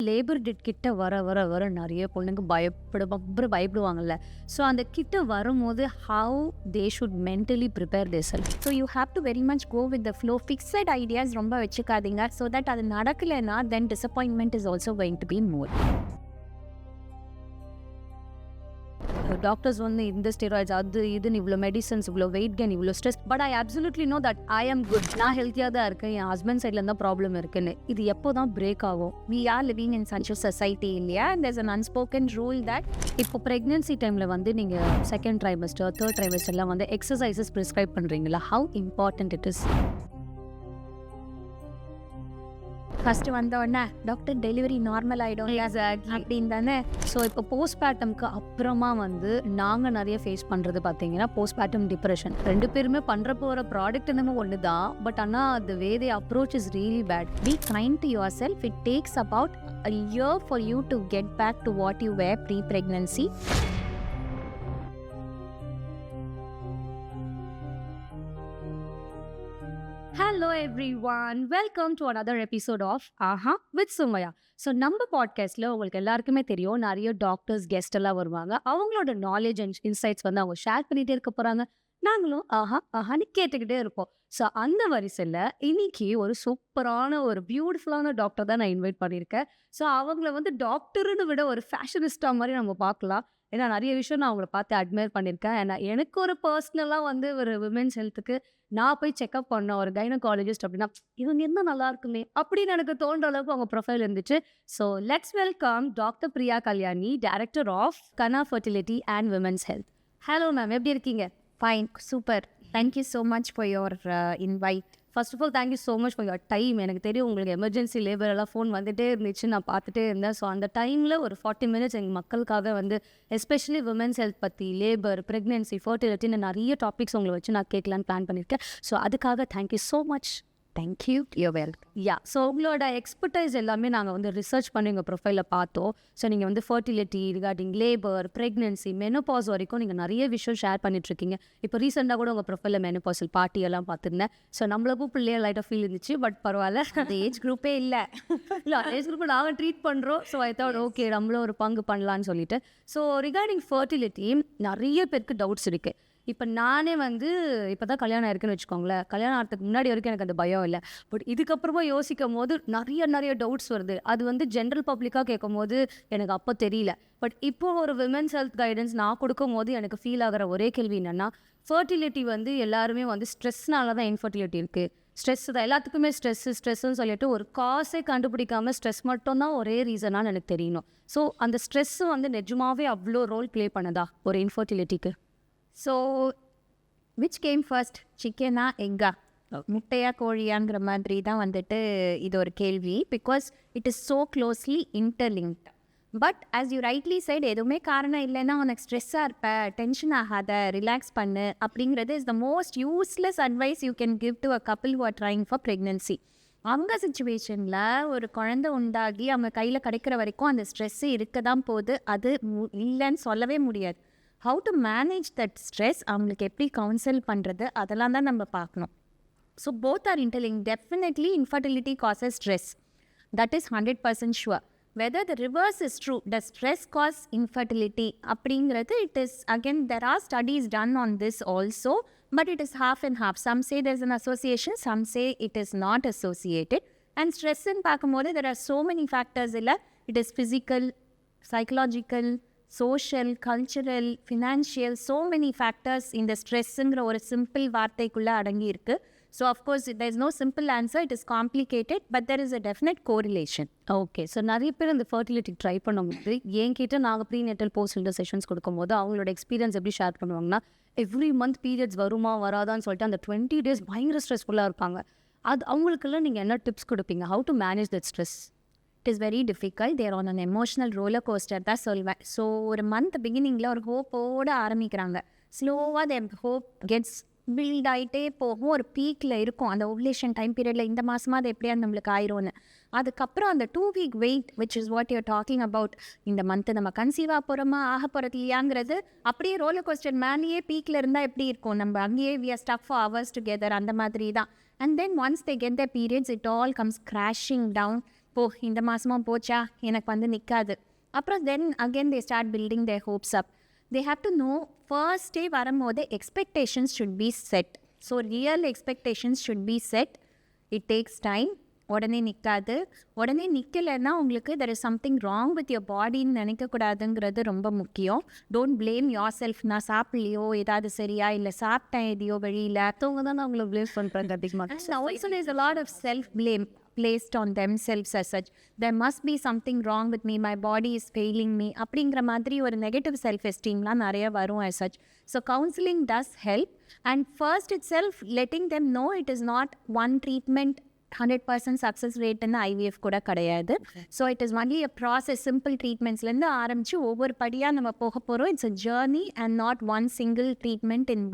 Labour date கிட்ட வர வர வர நிறைய பொண்ணுங்க பயப்படுவாங்கல்ல. ஸோ அந்த கிட்ட வரும்போது how they should mentally prepare their self. So you have to very much go with the flow. Fixed ideas ரொம்ப வச்சுக்காதீங்க. ஸோ தட் அது நடக்கலைன்னா then disappointment is also going to be more. Doctors வந்து இந்த steroids அது இதுன்னு இவ்வளோ medicines, இவ்வளோ வெயிட் கெயின், இவ்வளோ stress. But I absolutely know that I am good. நான் ஹெல்த்தியாக தான் இருக்கேன், என் ஹஸ்பண்ட் சைடில் தான் ப்ராப்ளம் இருக்குன்னு. இது எப்போ தான் பிரேக் ஆகும்? We are living in such a society இல்லையா? There's an unspoken rule that இப்போ ப்ரெக்னென்சி டைமில் வந்து நீங்கள் செகண்ட் ட்ரைமஸ்டர், தேர்ட் ட்ரைமஸ்டர்லாம் வந்து எக்ஸசைசஸ் ப்ரிஸ்கிரைப் பண்ணுறீங்களா? How important it is? First வந்த உடனே டாக்டர் டெலிவரி நார்மல் ஆகிடும் அப்படின்னு தானே. ஸோ இப்போ போஸ்ட்பார்ட்டம்க்கு அப்புறமா வந்து நாங்கள் நிறைய ஃபேஸ் பண்ணுறது பார்த்தீங்கன்னா போஸ்ட்பார்ட்டம் டிப்ரெஷன். 2 பேருமே பண்ணுற போகிற ப்ராடக்ட் என்னமோ ஒன்று தான். பட் ஆனால் the way they approach is really bad. Be kind to yourself. It takes about a year for you to get back to what you were pre-pregnancy. Hello everyone, welcome to another episode of Aha with Sumaya. So நம்ம பாட்காஸ்ட்டில் உங்களுக்கு எல்லாருக்குமே தெரியும், நிறைய doctors guest எல்லாம் வருவாங்க. அவங்களோட knowledge and insights வந்து அவங்க ஷேர் பண்ணிகிட்டே இருக்க போகிறாங்க. நாங்களும் ஆஹான்னு கேட்டுக்கிட்டே இருப்போம். ஸோ அந்த வரிசையில் இன்னைக்கு ஒரு சூப்பரான ஒரு பியூட்டிஃபுல்லான டாக்டர் தான் நான் இன்வைட் பண்ணியிருக்கேன். ஸோ அவங்கள வந்து டாக்டர்னு விட ஒரு ஃபேஷனிஸ்டா மாதிரி நம்ம பார்க்கலாம். ஏன்னா நிறைய விஷயம் நான் அவங்கள பார்த்து அட்மையர் பண்ணியிருக்கேன். ஏன்னா எனக்கு ஒரு பர்சனலாக வந்து ஒரு விமென்ஸ் ஹெல்த்துக்கு நான் போய் செக்அப் பண்ண ஒரு கைனகாலஜிஸ்ட் அப்படின்னா இவங்க என்ன நல்லா இருக்குமே அப்படின்னு எனக்கு தோன்ற அளவுக்கு அவங்க ப்ரொஃபைல் இருந்துச்சு. So let's welcome doctor Priya Kalyani, director of Kana fertility and women's health. Hello ma'am, எப்படி இருக்கீங்க? Fine, super. Thank you so much for your invite. First of all thank you so much for your time. எனக்கு தெரியும் உங்களுக்கு emergency labour எல்லாம் phone வந்துகிட்டே இருந்துச்சு, நான் பார்த்துட்டே இருந்தேன். ஸோ அந்த டைமில் ஒரு 40 மினிட்ஸ் எங்கள் மக்களுக்காக வந்து எஸ்பெஷலி விமென்ஸ் ஹெல்த் பற்றி, லேபர், ப்ரெக்னென்சி, ஃபர்டிலிட்டின்னு நிறைய டாபிக்ஸ் உங்களை வச்சு நான் கேட்கலான்னு பிளான் பண்ணியிருக்கேன். ஸோ அதுக்காக thank you so much. Thank you. You're welcome. So உங்களோட எக்ஸ்பர்டைஸ் எல்லாமே நாங்கள் வந்து ரிசர்ச் பண்ணி உங்கள் ப்ரொஃபைலில் பார்த்தோம். ஸோ நீங்கள் வந்து fertility, regarding labour, pregnancy, menopause வரைக்கும் நீங்கள் நிறைய விஷயம் ஷேர் பண்ணிட்டுருக்கீங்க. இப்போ ரீசெண்டாக கூட உங்கள் ப்ரொஃபைலில் மெனோபாஸில் பார்ட்டி எல்லாம் பார்த்துருந்தேன். ஸோ நம்மளுக்கும் பிள்ளைய லைட்டாக ஃபீல் இருந்துச்சு. பட் பரவாயில்ல, அந்த ஏஜ் குரூப்பே இல்லை ஏஜ் குரூப்பை நாங்கள் ட்ரீட் பண்ணுறோம். ஸோ ஐ தாட் ஓகே நம்மளும் ஒரு பங்கு பண்ணலான்னு சொல்லிட்டு. ஸோ ரிகார்டிங் ஃபர்டிலிட்டி நிறைய பேருக்கு டவுட்ஸ் இருக்குது. இப்போ நானே வந்து இப்போ தான் கல்யாணம் ஆயிருக்குன்னு வச்சுக்கோங்களேன். கல்யாணம் ஆகிறதுக்கு முன்னாடி வரைக்கும் எனக்கு அந்த பயம் இல்லை. பட் இதுக்கப்புறமா யோசிக்கும் போது நிறைய டவுட்ஸ் வருது. அது வந்து ஜென்ரல் பப்ளிக்காக கேட்கும் போது எனக்கு அப்போ தெரியல. பட் இப்போ ஒரு விமென்ஸ் ஹெல்த் கைடன்ஸ் நான் கொடுக்கும் போது எனக்கு ஃபீல் ஆகிற ஒரே கேள்வி என்னென்னா, ஃபர்டிலிட்டி வந்து எல்லாருமே வந்து ஸ்ட்ரெஸ்னால தான் இன்ஃபர்டிலிட்டி இருக்குது. ஸ்ட்ரெஸ் தான் எல்லாத்துக்குமே ஸ்ட்ரெஸ்ஸுன்னு சொல்லிட்டு ஒரு காசே கண்டுபிடிக்காமல் ஸ்ட்ரெஸ் மட்டும் தான் ஒரே ரீசனான்னு எனக்கு தெரியணும். ஸோ அந்த ஸ்ட்ரெஸ்ஸு வந்து நிஜமாவே அவ்வளோ ரோல் ப்ளே பண்ணுதா ஒரு இன்ஃபர்டிலிட்டிக்கு? ஸோ விச் கேம் ஃபர்ஸ்ட், சிக்கனா எக்கா, முட்டையா கோழியாங்கிற மாதிரி தான் வந்துட்டு இது ஒரு கேள்வி. Because it is so closely interlinked. But as you rightly said, எதுவுமே காரணம் இல்லைன்னா உனக்கு ஸ்ட்ரெஸ்ஸாக இருப்ப, டென்ஷன் ஆகாத, ரிலாக்ஸ் பண்ணு அப்படிங்கிறது is the most useless advice you can give to a couple who are trying for pregnancy. அவங்க சுச்சுவேஷனில் ஒரு குழந்தை உண்டாகி அவங்க கையில் கிடைக்கிற வரைக்கும் அந்த ஸ்ட்ரெஸ்ஸு இருக்க தான் போகுது. அது இல்லைன்னு சொல்லவே முடியாது. How to manage that stress, அவங்களுக்கு எப்படி கவுன்சில் பண்ணுறது, அதெல்லாம் தான் நம்ம பார்க்கணும். So both are interlink. Definitely infertility causes stress, that is 100% sure. Whether the reverse is true, the stress cause infertility அப்படிங்கிறது it is again there are studies done on this also, but it is half and half. Some say there's an association, some say it is not associated. And ஸ்ட்ரெஸ்ன்னு பார்க்கும்போது there are so many factors இல்லை. It is physical, psychological, social, cultural, financial, so many factors இந்த ஸ்ட்ரெஸ்ஸுங்கிற ஒரு simple வார்த்தைக்குள்ளே அடங்கி இருக்கு. So of course there is no simple answer, it is complicated, but there is a definite correlation. Okay, so நிறைய பேர் இந்த fertility try பண்ணும்போது என்கிட்ட நாங்கள் ப்ரீநேட்டல் போஸ்ட் செஷன்ஸ் கொடுக்கும்போது அவங்களோட எக்ஸ்பீரியன்ஸ் எப்படி ஷேர் பண்ணுவாங்கன்னா, எவ்ரி மந்த் பீரியட்ஸ் வருமா வராதான்னு சொல்லிட்டு அந்த 20 days பயங்கர ஸ்ட்ரெஸ்ஃபுல்லாக இருப்பாங்க. அது அவங்களுக்கெல்லாம் நீங்கள் என்ன டிப்ஸ் கொடுப்பீங்க? How to manage that stress? It is very difficult. They are on an emotional roller coaster தான் சொல்வேன். ஸோ ஒரு மந்த் பிகினிங்கில் ஒரு ஹோப்போடு ஆரம்பிக்கிறாங்க. ஸ்லோவாக their hope gets பில்ட் ஆகிட்டே போகும். ஒரு பீக்கில் இருக்கும் அந்த ஓவுலேஷன் டைம் பீரியடில். இந்த மாதமாக அது எப்படியா நம்மளுக்கு ஆயிரும்னு. அதுக்கப்புறம் அந்த 2 week wait which is what you're talking about. இந்த மந்த்து நம்ம கன்சீவாக போகிறோமா ஆக போகிறது இல்லையாங்கிறது அப்படியே ரோலர் கோஸ்டர் மேலேயே பீக்கில் இருந்தால் எப்படி இருக்கும், நம்ம அங்கேயே we are stuck for hours together, அந்த மாதிரி தான். And then once they get their periods, it all comes crashing down. இந்த மாதமாக போச்சா எனக்கு வந்து நிற்காது. அப்புறம் then again they start building their hopes up. They have to know first day வரும்போது expectations should be set. So real expectations should be set. It takes time. உடனே நிற்காது. உடனே நிற்கலைன்னா உங்களுக்கு there is something wrong with your பாடின்னு நினைக்கக்கூடாதுங்கிறது ரொம்ப முக்கியம். Don't blame your self. நான் சாப்பிட்லையோ ஏதாவது சரியா, இல்லை சாப்பிட்டேன் எதையோ வெளியில், மற்றவங்க தான் அவங்கள ப்ளேம் பண்ணுறாங்க அதிகமாக. Also there's a lot of self-blame placed on themselves as such. There must be something wrong with me, my body is failing me அப்படிங்கிற மாதிரி ஒரு நெகட்டிவ் செல்ஃப் எஸ்டீம்லாம் நிறைய வரும் as such. So counseling does help, and first itself letting them know it is not one treatment 100% success ரேட்டுன்னு IVF கூட கிடையாது. So it is only a process. Simple ட்ரீட்மெண்ட்ஸ்லேருந்து ஆரம்பித்து ஒவ்வொரு படியாக நம்ம போக போகிறோம். It's a journey and not one single treatment in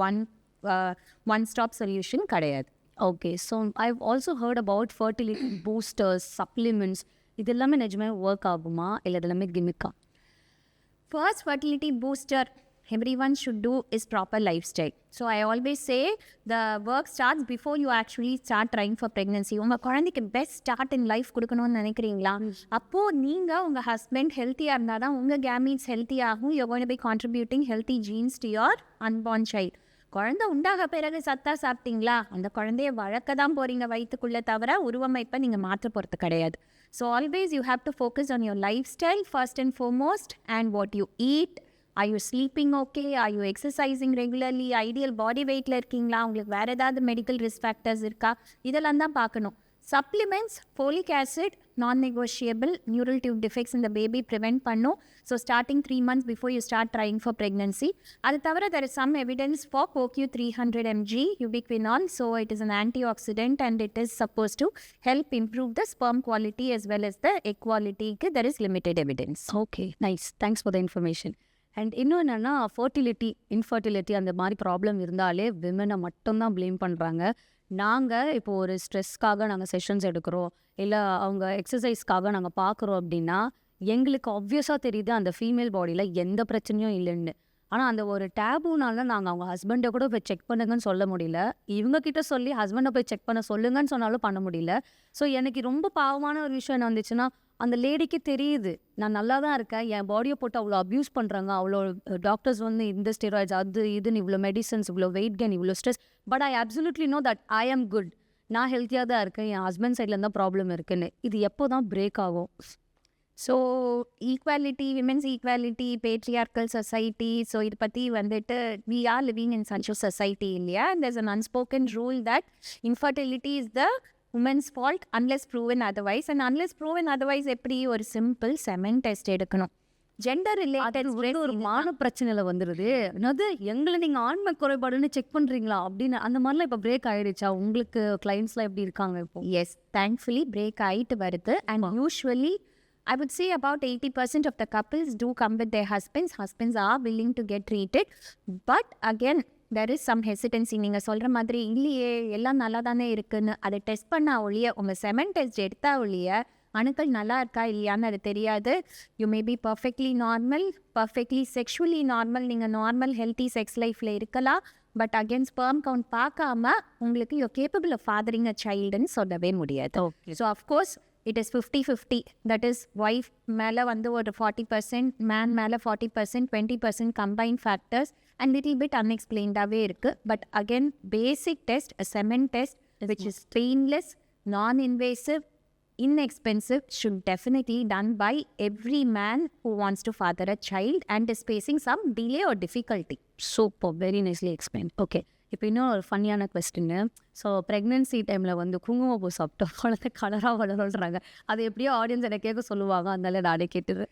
one stop solution கிடையாது. Okay, so I've also heard about fertility boosters, supplements, இது எல்லாமே நிஜமே ஒர்க் ஆகுமா இல்லை இது எல்லாமே கிமிக்கா? First fertility booster everyone should do is proper lifestyle. So I always say the work starts before you actually start trying for pregnancy. உங்கள் குழந்தைக்கு best start in life கொடுக்கணும்னு நினைக்கிறீங்களா? அப்போது நீங்கள் உங்கள் ஹஸ்பண்ட் ஹெல்த்தியாக இருந்தால் தான் உங்கள் gametes ஹெல்த்தியாகும். you're going to be contributing healthy genes to your unborn child. குழந்தை உண்டாக பிறகு சத்தா சாப்பிட்டீங்களா, அந்த குழந்தைய வளர்க்க தான் போகிறீங்க வயிற்றுக்குள்ளே, தவிர உருவமைப்பை நீங்கள் மாற்ற போகிறது கிடையாது. So always you have to focus on your life style first and foremost, and what you eat. Are you sleeping okay? Are you exercising regularly? Ideal body weightல இருக்கீங்களா? உங்களுக்கு வேறு ஏதாவது மெடிக்கல் ரிஸ்க் ஃபேக்டர்ஸ் இருக்கா? இதெல்லாம் தான் பார்க்கணும். Supplements, folic acid non negotiable. Neural tube defects இந்த baby prevent பண்ணும். So starting 3 months before you start trying for pregnancy. அது தவிர there is some evidence for CoQ 300 mg ubiquinol. So it is an antioxidant and it is suppose to help improve the sperm quality as well as the egg qualityக்கு there is limited evidence. Okay, nice, thanks for the information. And இன்னும் என்னென்னா fertility, infertility அந்த மாதிரி problem இருந்தாலே விமனை மட்டும்தான் blame பண்ணுறாங்க. நாங்கள் இப்போது ஒரு ஸ்ட்ரெஸ்க்காக நாங்கள் செஷன்ஸ் எடுக்கிறோம், இல்லை அவங்க எக்ஸசைஸ்க்காக நாங்கள் பார்க்குறோம் அப்படின்னா எங்களுக்கு ஆப்வியஸாக தெரியுது அந்த ஃபீமேல் பாடியில் எந்த பிரச்சனையும் இல்லைன்னு. ஆனால் அந்த ஒரு டேபுனால நாங்கள் அவங்க ஹஸ்பண்டை கூட போய் செக் பண்ணுங்கன்னு சொல்ல முடியல. இவங்கக்கிட்ட சொல்லி ஹஸ்பண்டை போய் செக் பண்ண சொல்லுங்கன்னு சொன்னாலும் பண்ண முடியல. ஸோ எனக்கு ரொம்ப பாவமான ஒரு விஷயம் என்ன வந்துச்சுன்னா, அந்த லேடிக்கு தெரியுது நான் நல்லா தான் இருக்கேன், என் பாடியை போட்டு அவ்வளோ அப்யூஸ் பண்ணுறாங்க, அவ்வளோ டாக்டர்ஸ் வந்து இந்த ஸ்டெராய்ட்ஸ் அது இதுன்னு இவ்வளோ மெடிசன்ஸ், இவ்வளோ வெயிட் கெயின், இவ்வளோ stress, but I absolutely know that I am good, நான் ஹெல்த்தியாக தான் இருக்கேன், என் ஹஸ்பண்ட் சைடில் தான் ப்ராப்ளம் இருக்குன்னு. இது எப்போ தான் பிரேக் ஆகும்? So equality, women's equality, patriarchal society. So இது பற்றி வந்துட்டு we are living in such a society இல்லையா? there's an unspoken rule that infertility is the women's fault unless proven otherwise. and unless proven otherwise எப்படி? ஒரு simple semen test எடுக்கணும். Gender related ஒரு மான பிரச்சனையில வந்துடுது. அதாவது எங்களை நீங்கள் ஆண்மை குறைபாடுன்னு செக் பண்ணுறீங்களா அப்படின்னு அந்த மாதிரிலாம் இப்போ பிரேக் ஆகிடுச்சா? உங்களுக்கு கிளைண்ட்ஸ்லாம் எப்படி இருக்காங்க இப்போ? எஸ், தேங்க்ஃபுல்லி பிரேக் ஆகிட்டு வருது. And usually I would say about 80% of the couples do come with their husbands. Husbands are willing to get treated. But again, there is some hesitancy. நீங்கள் சொல்கிற மாதிரி இல்லையே எல்லாம் நல்லா தானே இருக்குன்னு அதை டெஸ்ட் பண்ண ஒழிய, உங்கள் செமன் டெஸ்ட் எடுத்தா ஒழிய அணுக்கள் நல்லா இருக்கா இல்லையான்னு அது தெரியாது. You may be perfectly normal, perfectly sexually normal, நீங்கள் நார்மல் ஹெல்த்தி செக்ஸ் லைஃப்பில் இருக்கலாம். பட் அகேன் ஸ்பெர்ம் கவுண்ட் பார்க்காம உங்களுக்கு யூ கேப்பபிள் ஆஃப் ஃபாதரிங் அ சைல்டுன்னு சொல்லவே முடியாது. So of course it is 50-50. that is wife மேலே வந்து ஒரு 40%, man மேலே 40%, 20% combined factors and little bit unexplainedவே இருக்குது. but again basic test, a semen test which is painless, non-invasive, inexpensive, should definitely done by every man who wants to father a child and is facing some delay or difficulty. Super, very nicely explained. Okay, இப்போ இன்னும் ஒரு ஃபன்னியான கொஸ்டின்னு. So pregnancy டைமில் வந்து குங்குமப்பூ சாப்பிட்டோம் குழந்தை கலராக வளருன்றாங்க. அது எப்படியோ ஆடியன்ஸ் என்னை கேட்க சொல்லுவாங்க, அதனால நானே கேட்டுது.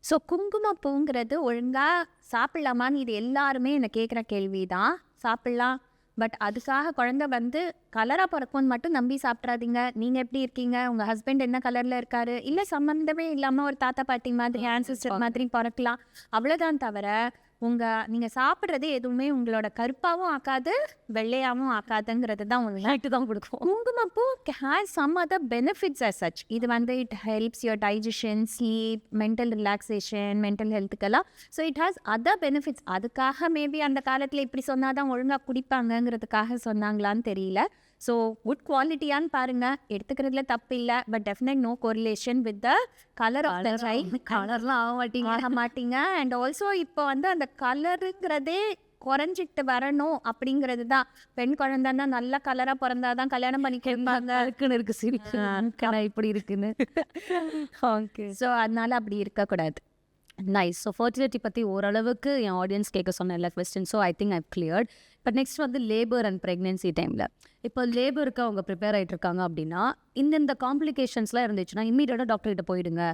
ஸோ குங்குமப்பூங்கிறது ஒழுங்காக சாப்பிட்லாமான்னு இது எல்லாருமே என்னை கேட்குற கேள்வி தான். சாப்பிட்லாம், பட் அதுக்காக குழந்தை வந்து கலராக பிறக்கும்னு மட்டும் நம்பி சாப்பிட்றாதீங்க. நீங்கள் எப்படி இருக்கீங்க, உங்கள் ஹஸ்பண்ட் என்ன கலரில் இருக்காரு, இல்லை சம்மந்தமே இல்லாமல் ஒரு தாத்தா பாட்டி மாதிரி ஆன்சிஸ்டர் மாதிரி பிறக்கலாம், அவ்வளோதான். தவிர நீங்கள் சாப்பிட்றது எதுவுமே உங்களோட கருப்பாகவும் ஆக்காது, வெள்ளையாகவும் ஆக்காதுங்கிறது தான் லைட்டு தான் கொடுக்கும். குங்குமப்பூ has some other benefits as such. இது வந்து it helps your digestion, sleep, mental relaxation, mental ஹெல்த்துக்கெல்லாம். So it has other benefits. அதுக்காக மேபி அந்த காலத்தில் இப்படி சொன்னால் தான் ஒழுங்காக குடிப்பாங்கங்கிறதுக்காக சொன்னாங்களான்னு தெரியல. ஸோ குட் குவாலிட்டியான்னு பாருங்க, எடுத்துக்கிறதுல தப்பு இல்லை. But definite no correlation with the colour of the child. கலர்லாம் ஆக மாட்டீங்க. அண்ட் ஆல்சோ இப்போ வந்து அந்த கலருங்கிறதே குறைஞ்சிட்டு வரணும் அப்படிங்கிறது தான். பெண் குழந்தைன்னா நல்ல கலராக பிறந்தாதான் கல்யாணம் பண்ணி கேட்பாங்க. இருக்குன்னு இருக்கு சிரிக்கு இப்படி இருக்குன்னு. ஓகே, ஸோ அதனால அப்படி இருக்கக்கூடாது. நைஸ். ஸோ ஃபர்டிலிட்டி பற்றி ஓரளவுக்கு என் ஆடியன்ஸ் கேட்க சொன்ன எல்லா question. So I think I cleared. இப்போ நெக்ஸ்ட் வந்து லேபர் அண்ட் ப்ரெக்னென்சி டைமில் இப்போ லேபருக்கு அவங்க ப்ரிப்பேர் ஆகிட்டு இருக்காங்க அப்படின்னா இந்த காம்ப்ளிகேஷன்ஸ்லாம் இருந்துச்சுன்னா இம்மீடியட்டாக டாக்டர்கிட்ட போயிடுங்க.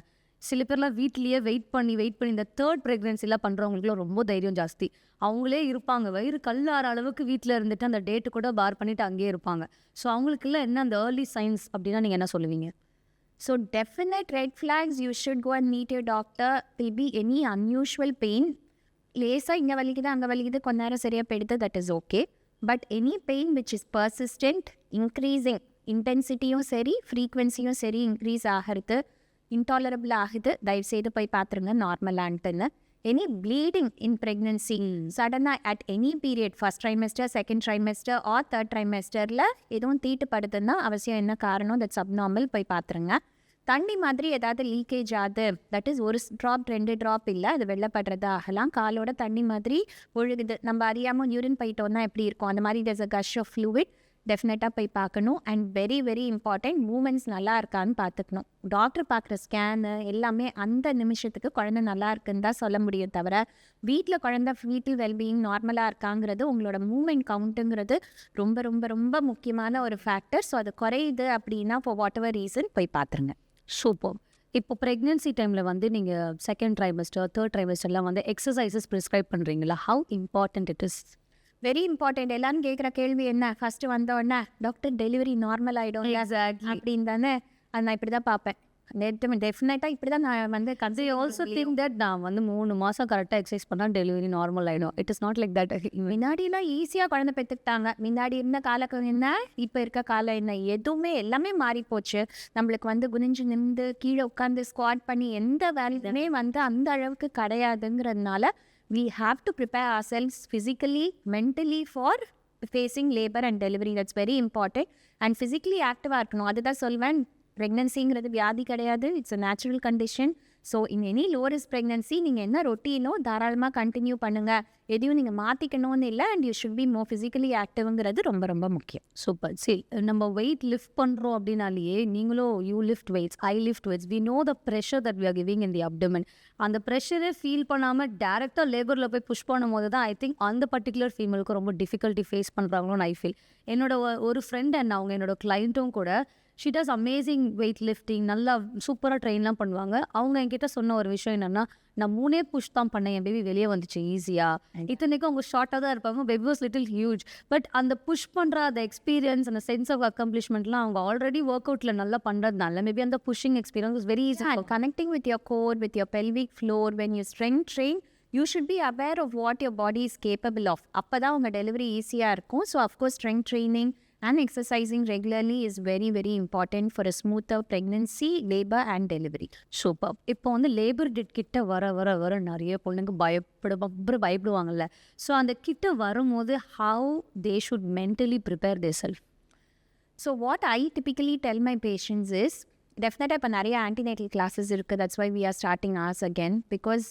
சில பேர்லாம் வீட்லேயே வெயிட் பண்ணி இந்த தேர்ட் ப்ரெக்னென்சிலாம் பண்ணுறவங்களுக்குலாம் ரொம்ப தைரியம் ஜாஸ்தி. அவங்களே இருப்பாங்க, வயிறு கல்லாற அளவுக்கு வீட்டில் இருந்துட்டு அந்த டேட்டு கூட பார் பண்ணிவிட்டு அங்கேயே இருப்பாங்க. ஸோ அவங்களுக்குலாம் என்ன அந்த ஏர்லி சைன்ஸ் அப்படின்னா நீங்கள் என்ன சொல்லுவீங்க? So definite red flags, you should go and meet your doctor. Will be any unusual pain. லேசாக இங்கே வலிக்குது அங்கே வலிக்குது கொஞ்ச நேரம் சரியாக போயிடுது, that is okay. But any pain which is persistent, increasing இன்டென்சிட்டியும் சரி ஃப்ரீக்வன்சியும் சரி இன்க்ரீஸ் ஆகிறது, இன்டாலரபிள் ஆகுது, தயவுசெய்து போய் பார்த்துருங்க நார்மலான்ட்டுன்னு. எனி ப்ளீடிங் இன் ப்ரெக்னென்சி சடனாக at any period, first trimester, second trimester or third ட்ரைமெஸ்டரில் எதுவும் தீட்டுப்படுதுன்னா அவசியம் என்ன காரணம், தட்ஸ் அப்நார்மல், போய் பார்த்துருங்க. தண்ணி மாதிரி ஏதாவது லீக்கேஜ் ஆகுது, தட் இஸ் ஒரு ட்ராப் 2 ட்ராப் இல்லை, அது வெள்ளப்படுறது ஆகலாம். காலோட தண்ணி மாதிரி ஒழுகுது, நம்ம அறியாமல் யூரின் போயிட்டோம்னா எப்படி இருக்கும், அந்த மாதிரி there's a gush of fluid, டெஃபினட்டாக போய் பார்க்கணும். And very very important, moments நல்லா இருக்கான்னு பார்த்துக்கணும். டாக்டர் பார்க்குற ஸ்கேனு எல்லாமே அந்த நிமிஷத்துக்கு குழந்தை நல்லா இருக்குன்னு தான் சொல்ல முடியும் தவிர வீட்டில் குழந்தை ஃபீட்டல் வெல்பீயிங் நார்மலாக இருக்காங்கிறது உங்களோட மூமெண்ட் கவுண்ட்டுங்கிறது ரொம்ப ரொம்ப ரொம்ப முக்கியமான ஒரு ஃபேக்டர். ஸோ அது குறையுது அப்படின்னா ஃபார் வாட் எவர் ரீசன் போய் பார்த்துருங்க. சூப்பர். இப்போ ப்ரெக்னென்சி டைமில் வந்து நீங்கள் செகண்ட் ட்ரைமெஸ்டர் தேர்ட் ட்ரைமெஸ்டர்லாம் வந்து எக்ஸசைசஸ் ப்ரிஸ்கிரைப் பண்ணுறீங்களா? How important it is? Very important. எல்லாரும் கேட்குற கேள்வி என்ன, ஃபஸ்ட்டு வந்தோடனே டாக்டர் டெலிவரி நார்மல் ஆகிடும் அப்படின்னு தானே. அது நான் இப்படி தான் பார்ப்பேன். டெஃபினட்டாக இப்படி தான் நான் வந்து they also think that நான் வந்து 3 மாதம் கரெக்டாக எக்ஸசைஸ் பண்ணால் டெலிவரி நார்மல் ஆகிடும். It is not like that. முன்னாடிலாம் ஈஸியாக குழந்தை பெற்றுக்கிட்டாங்க. முன்னாடி இருந்த காலம் என்ன, இப்போ இருக்க காலம் என்ன, எதுவுமே எல்லாமே மாறி போச்சு. நம்மளுக்கு வந்து குனிஞ்சு நிமிந்து கீழே உட்காந்து ஸ்குவாட் பண்ணி எந்த வேலையுமே வந்து அந்த அளவுக்கு கிடையாதுங்கிறதுனால we have to prepare ourselves physically, mentally for facing labor and delivery. That's very important. And physically active-ஆக இருக்கணும். அதுதான் சொல்வேன், ப்ரெக்னன்சிங்கிறது வியாதி கிடையாது, it's a natural condition. So in any low risk pregnancy நீங்கள் என்ன ரொட்டீனோ தாராளமாக கண்டினியூ பண்ணுங்கள். எதையும் நீங்கள் மாற்றிக்கணும்னு இல்லை. And you should be more physically ஆக்டிவ்ங்கிறது ரொம்ப ரொம்ப முக்கியம். சூப்பர். சரி, நம்ம வெயிட் லிஃப்ட் பண்ணுறோம் அப்படின்னாலேயே நீங்களும் you lift weights, I lift weights, we know the pressure that we are giving in the abdomen. அந்த ப்ரெஷரே ஃபீல் பண்ணாமல் டேரெக்டாக லேபரில் போய் புஷ் பண்ணும் போது தான் ஐ திங்க் அந்த பர்டிகுலர் ஃபீமேலுக்கு ரொம்ப டிஃபிகல்ட்டி ஃபேஸ் பண்ணுறாங்களோன்னு ஐ ஃபீல். என்னோட ஒரு ஃப்ரெண்ட் அண்ட் அவங்க என்னோட கிளைண்ட்டும் கூட she does amazing weight lifting, நல்லா சூப்பராக ட்ரெயின்லாம் பண்ணுவாங்க. அவங்க என்கிட்ட சொன்ன ஒரு விஷயம் என்னென்னா, நான் 3 புஷ் தான் பண்ணேன், என் பேபி வெளியே வந்துச்சு ஈஸியாக. இத்தனைக்கும் அவங்க ஷார்ட்டாக தான் இருப்பாங்க, baby was little huge. But அந்த புஷ் பண்ணுற அந்த எக்ஸ்பீரியன்ஸ், அந்த சென்ஸ் ஆஃப் அக்கம்ப்ளிஷ்மெண்ட்லாம் அவங்க ஆல்ரெடி ஒர்க் அவுட்டில் நல்லா பண்ணுறதுனால மேபி அந்த pushing experience is very easy. Connecting with your core, with your pelvic floor, when you strength train, you should be aware of what your body is capable of. அப்போ தான் உங்கள் delivery ஈஸியாக இருக்கும். So of course strength training and exercising regularly is very very important for a smoother pregnancy, labor and delivery. Super. இப்போ வந்து labour date கிட்ட வர வர வர நிறைய பொண்ணுங்க பயப்படுவாங்கல்ல. ஸோ அந்த கிட்ட வரும்போது how they should mentally prepare their self? So what I typically tell my patients is, டெஃபினட்டாக இப்போ நிறைய ஆன்டிநேட்டல் கிளாஸஸ் இருக்குது. That's why we are starting ours again. Because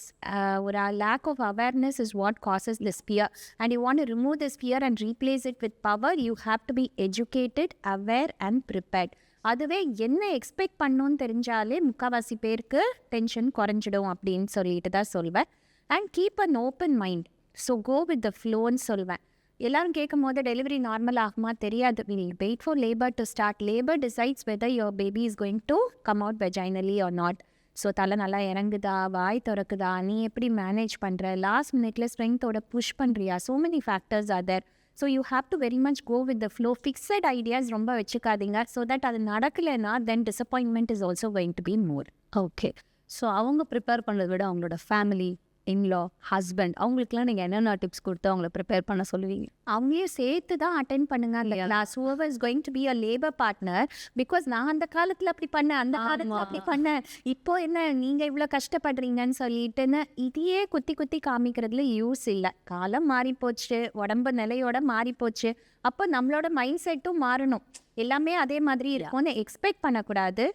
ஒரு lack of awareness is what causes this fear. And you want to remove this fear and replace it with power. You have to be educated, aware and prepared. அதுவே என்ன expect பண்ணணும்னு தெரிஞ்சாலே முக்கால்வாசி பேருக்கு tension குறைஞ்சிடும் அப்படின்னு சொல்லிட்டு தான் சொல்வேன். And keep an open mind. So go with the ஃப்ளோன்னு சொல்வேன். எல்லாரும் கேட்கும் போது டெலிவரி நார்மல் ஆகுமா தெரியாது. Will wait for labour to start. Labour decides whether your baby is going to come out vaginally or not. So தலை நல்லா இறங்குதா, வாய் திறக்குதா, நீ எப்படி மேனேஜ் பண்ணுற, லாஸ்ட் மினிட்ல ஸ்ட்ரென்த்தோட புஷ் பண்ணுறியா, so many factors are there. So you have to very much go with the flow. Fixed ideas ரொம்ப வச்சுக்காதீங்க. ஸோ தட் அது நடக்கலைன்னா then disappointment is also going to be more. Okay. So அவங்க prepare பண்ணுறதை விட அவங்களோட family, in-law, husband அவங்களுக்குலாம் நீங்கள் என்னென்ன டிப்ஸ் கொடுத்து அவங்கள ப்ரிப்பேர் பண்ண சொல்லுவீங்க? அவங்களையும் சேர்த்து தான் அட்டென்ட் பண்ணுங்க அந்த class. whoever is going to be a labor partner, because நான் அந்த காலத்துல அப்படி பண்ணேன், அந்த காலத்துல அப்படி பண்ணேன், இப்போ என்ன நீங்க இவ்வளோ கஷ்டப்படுறீங்கன்னு சொல்லிட்டுன்னு இதையே குத்தி குத்தி காமிக்கிறதுல யூஸ் இல்லை. காலம் மாறி போச்சு, உடம்பு நிலையோட மாறி போச்சு. அப்போ நம்மளோட மைண்ட் செட்டும் மாறணும். எல்லாமே அதே மாதிரி இருக்கும்னு எக்ஸ்பெக்ட் பண்ணக்கூடாது.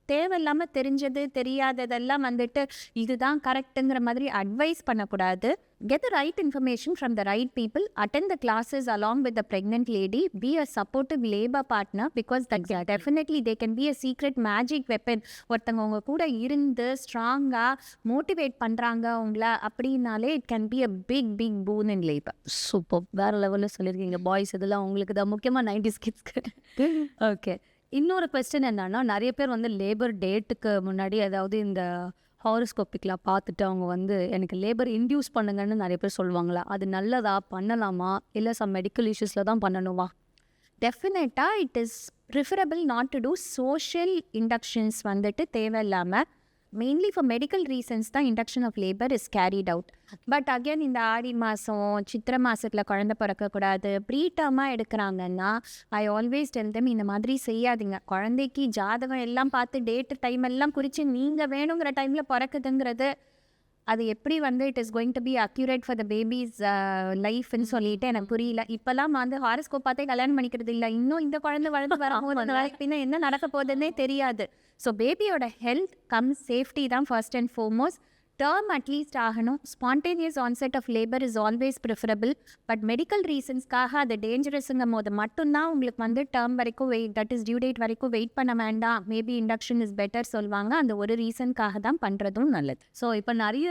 தேவையில்லாமல் தெரிஞ்சது தெரியாததெல்லாம் வந்துட்டு இதுதான் கரெக்டுங்கிற மாதிரி அட்வைஸ் பண்ணக்கூடாது. Get the right information from the right people. Attend the classes along with the pregnant lady. Be a supportive labor partner because that definitely they can be a secret magic weapon. ஒருத்தவங்க உங்க கூட இருந்து ஸ்ட்ராங்காக motivate பண்ணுறாங்க உங்களை அப்படின்னாலே it can be a big big boon in labor. Super, வேறு லெவலில் சொல்லியிருக்கீங்க. பாய்ஸ் இதெல்லாம் உங்களுக்கு தான், முக்கியமாக 90s கிட்ஸ்க்கு. ஓகே, இன்னொரு கொஸ்டின் என்னன்னா, நிறைய பேர் வந்து லேபர் டேட்டுக்கு முன்னாடி அதாவது இந்த ஹாரோஸ்கோப்பிக்லாம் பார்த்துட்டு அவங்க வந்து எனக்கு லேபர் இன்டியூஸ் பண்ணுங்கன்னு நிறைய பேர் சொல்லுவாங்களா? அது நல்லதா, பண்ணலாமா, இல்லை சம் மெடிக்கல் இஷ்யூஸில் தான் பண்ணணுமா? டெஃபினட்டாக it is preferable not to do social inductions வந்துட்டு தேவையில்லாமல். மெயின்லி ஃபார் மெடிக்கல் ரீசன்ஸ் தான் induction of labour is carried out. But again இந்த ஆடி மாதம் சித்திரை மாதத்தில் குழந்தை பிறக்கக்கூடாது, ப்ரீடர்மாக எடுக்கிறாங்கன்னா ஐ ஆல்வேஸ் டெல் தெம் இந்த மாதிரி செய்யாதீங்க. குழந்தைக்கு ஜாதகம் எல்லாம் பார்த்து டேட்டு டைம் எல்லாம் குறித்து நீங்கள் வேணுங்கிற டைமில் பிறக்குதுங்கிறது அது எப்படி வந்து it is going to be accurate for the baby's லைஃப்னு சொல்லிட்டு எனக்கு புரியல. இப்போல்லாம் வந்து ஹாரோஸ்கோப் பார்த்தே கல்யாணம் பண்ணிக்கிறது இல்லை. இன்னும் இந்த குழந்தை வளர்ந்து வரும்போது பின்ன என்ன நடக்க போகுதுன்னே தெரியாது. ஸோ பேபியோட ஹெல்த் கம்ஸ் சேஃப்டி தான் first and foremost. Term at least ஆகணும். Spontaneous onset of labour is always preferable. But medical ரீசன்ஸ்க்காக அது டேஞ்சரஸுங்கும் போது மட்டும்தான் உங்களுக்கு வந்து டேர்ம் வரைக்கும் தட் இஸ் டியூ டேட் வரைக்கும் வெயிட் பண்ண வேண்டாம், மேபி இண்டக்ஷன் இஸ் பெட்டர் சொல்லுவாங்க. அந்த ஒரு ரீசனுக்காக தான் பண்ணுறதும் நல்லது. ஸோ இப்போ நிறைய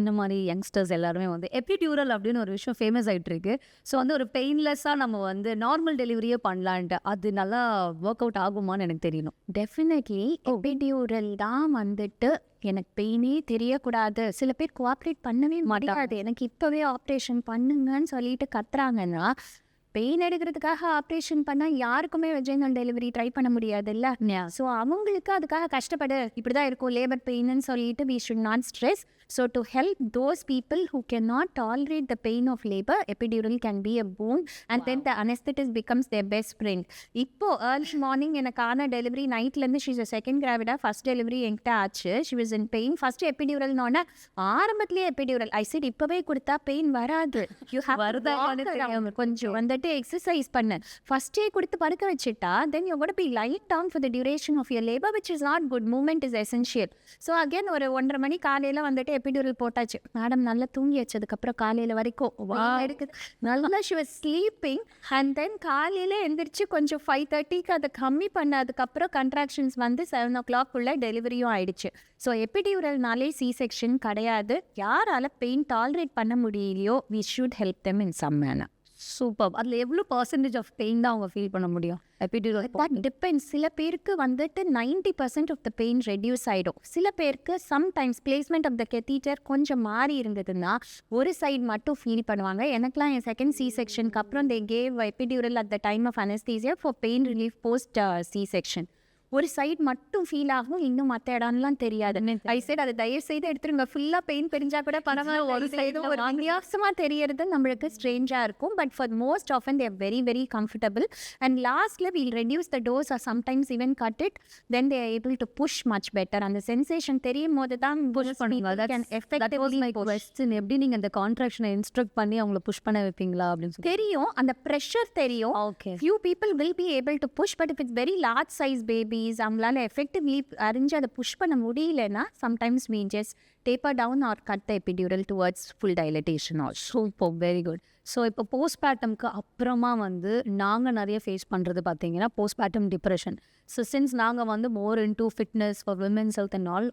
என்ன மாதிரி யங்ஸ்டர்ஸ் எல்லாருமே வந்து எபிடியூரல் அப்படின்னு ஒரு விஷயம் ஃபேமஸ் ஆகிட்டு இருக்கு. ஸோ வந்து ஒரு பெயின்லெஸ்ஸாக நம்ம வந்து நார்மல் டெலிவரியே பண்ணலான்ட்டு அது நல்லா ஒர்க் அவுட் ஆகுமான்னு எனக்கு தெரியணும். டெஃபினெட்லி எபிடியூரல் தான் வந்துட்டு எனக்கு பெயினே தெரியக்கூடாது. சில பேர் கோஆப்ரேட் பண்ணவே மாட்டாது. எனக்கு இப்போவே ஆப்ரேஷன் பண்ணுங்கன்னு சொல்லிட்டு கத்துறாங்கன்னா, பெயின் எடுக்கிறதுக்காக ஆப்ரேஷன் பண்ணால் யாருக்குமே வெஜைனல் டெலிவரி ட்ரை பண்ண முடியாது இல்லை. ஸோ அவங்களுக்கு அதுக்காக கஷ்டப்படு இப்படி தான் இருக்கும் லேபர் பெயின்னு சொல்லிட்டு we should not stress. So to help those people who cannot tolerate the pain of labor, epidural can be a boon and then the anesthetist becomes their best friend. இப்போ early morning எனக்கு ஆன delivery நைட்லேருந்து she's a second gravida, first delivery என்கிட்ட ஆச்சு. She was in pain. First எபிடியூரல்னோன்னா ஆரம்பத்துலேயே epidural I set இப்போவே கொடுத்தா பெயின் வராது, யூ ஹேவ் கொஞ்சம் வந்துட்டு எக்ஸசைஸ் பண்ணு. ஃபர்ஸ்டே கொடுத்து படுக்க வச்சுட்டா then you got be laid down for the duration of your labour which is not good. Movement is essential. So again ஒரு 1:30 மணி காலையில் வந்துட்டு எபிடியூரல் போட்டாச்சு. மேடம் நல்லா தூங்கி வச்சதுக்கப்புறம் காலையில் வரைக்கும் எடுக்குது நல்லா. She was sleeping and then காலையில் எழுந்திரிச்சு கொஞ்சம் 5:30க்கு அதை கம்மி பண்ணதுக்கப்புறம் கண்ட்ராக்ஷன்ஸ் வந்து 7 o'clock டெலிவரியும் ஆயிடுச்சு. ஸோ எபிடியூரல்னாலே சி செக்ஷன் கிடையாது. யாரால பெயின் டாலரேட் பண்ண முடியலையோ we should help them in some manner. Super. அதில் எவ்வளோ பர்சன்டேஜ் ஆஃப் பெயின் தான் அவங்க ஃபீல் பண்ண முடியும் எபிடியூரல்? That depends. சில பேருக்கு வந்துட்டு 90% ஆஃப் த பெயின் ரெடியூஸ் ஆகிடும். சில பேருக்கு sometimes placement of the catheter கொஞ்சம் மாறி இருந்ததுன்னா ஒரு சைடு மட்டும் ஃபீல் பண்ணுவாங்க. எனக்குலாம் என் செகண்ட் சி செக்ஷனுக்கு அப்புறம் they gave epidural at the time of anaesthesia for pain relief post C section. ஒரு சைடு மட்டும் ஃபீல் ஆகும், இன்னும் மற்ற இடம்லாம் தெரியாது. ஐ சைடு அதை தயவு செய்து எடுத்துருங்க. ஃபுல்லாக பெயின் தெரிஞ்சா கூட பரவாயில்ல, ஒரு சைடு ஒரு வித்தியாசமாக தெரியறது நம்மளுக்கு ஸ்ட்ரேஞ்சாக இருக்கும். But for most often they're very very comfortable. And லாஸ்ட்டில் we'll reduce the dose or sometimes even cut it. Then they are able to push much better. அந்த சென்சேஷன் தெரியும் போது தான் புஷ் பண்ணுவாங்க. எப்படி நீங்கள் அந்த கான்ட்ராக்ஷனை இன்ஸ்ட்ரக்ட் பண்ணி அவங்கள புஷ் பண்ண வைப்பீங்களா அப்படின்னு தெரியும். அந்த ப்ரெஷர் தெரியும். Few people will be able to push. But if it's very large size baby அவங்களால எஃபெக்டிவ்லி அறிஞ்சு அதை புஷ் பண்ண முடியலன்னா sometimes we just taper down or cut the epidural towards full dilatation also. Super, very good. So இப்போ போஸ்ட்பார்ட்டம்க்கு அப்புறமா வந்து நாங்கள் நிறைய ஃபேஸ் பண்ணுறது பார்த்தீங்கன்னா போஸ்ட்பார்ட்டம் டிப்ரெஷன். ஸோ சின்ஸ் நாங்கள் வந்து மோர் into fitness for women's health and all,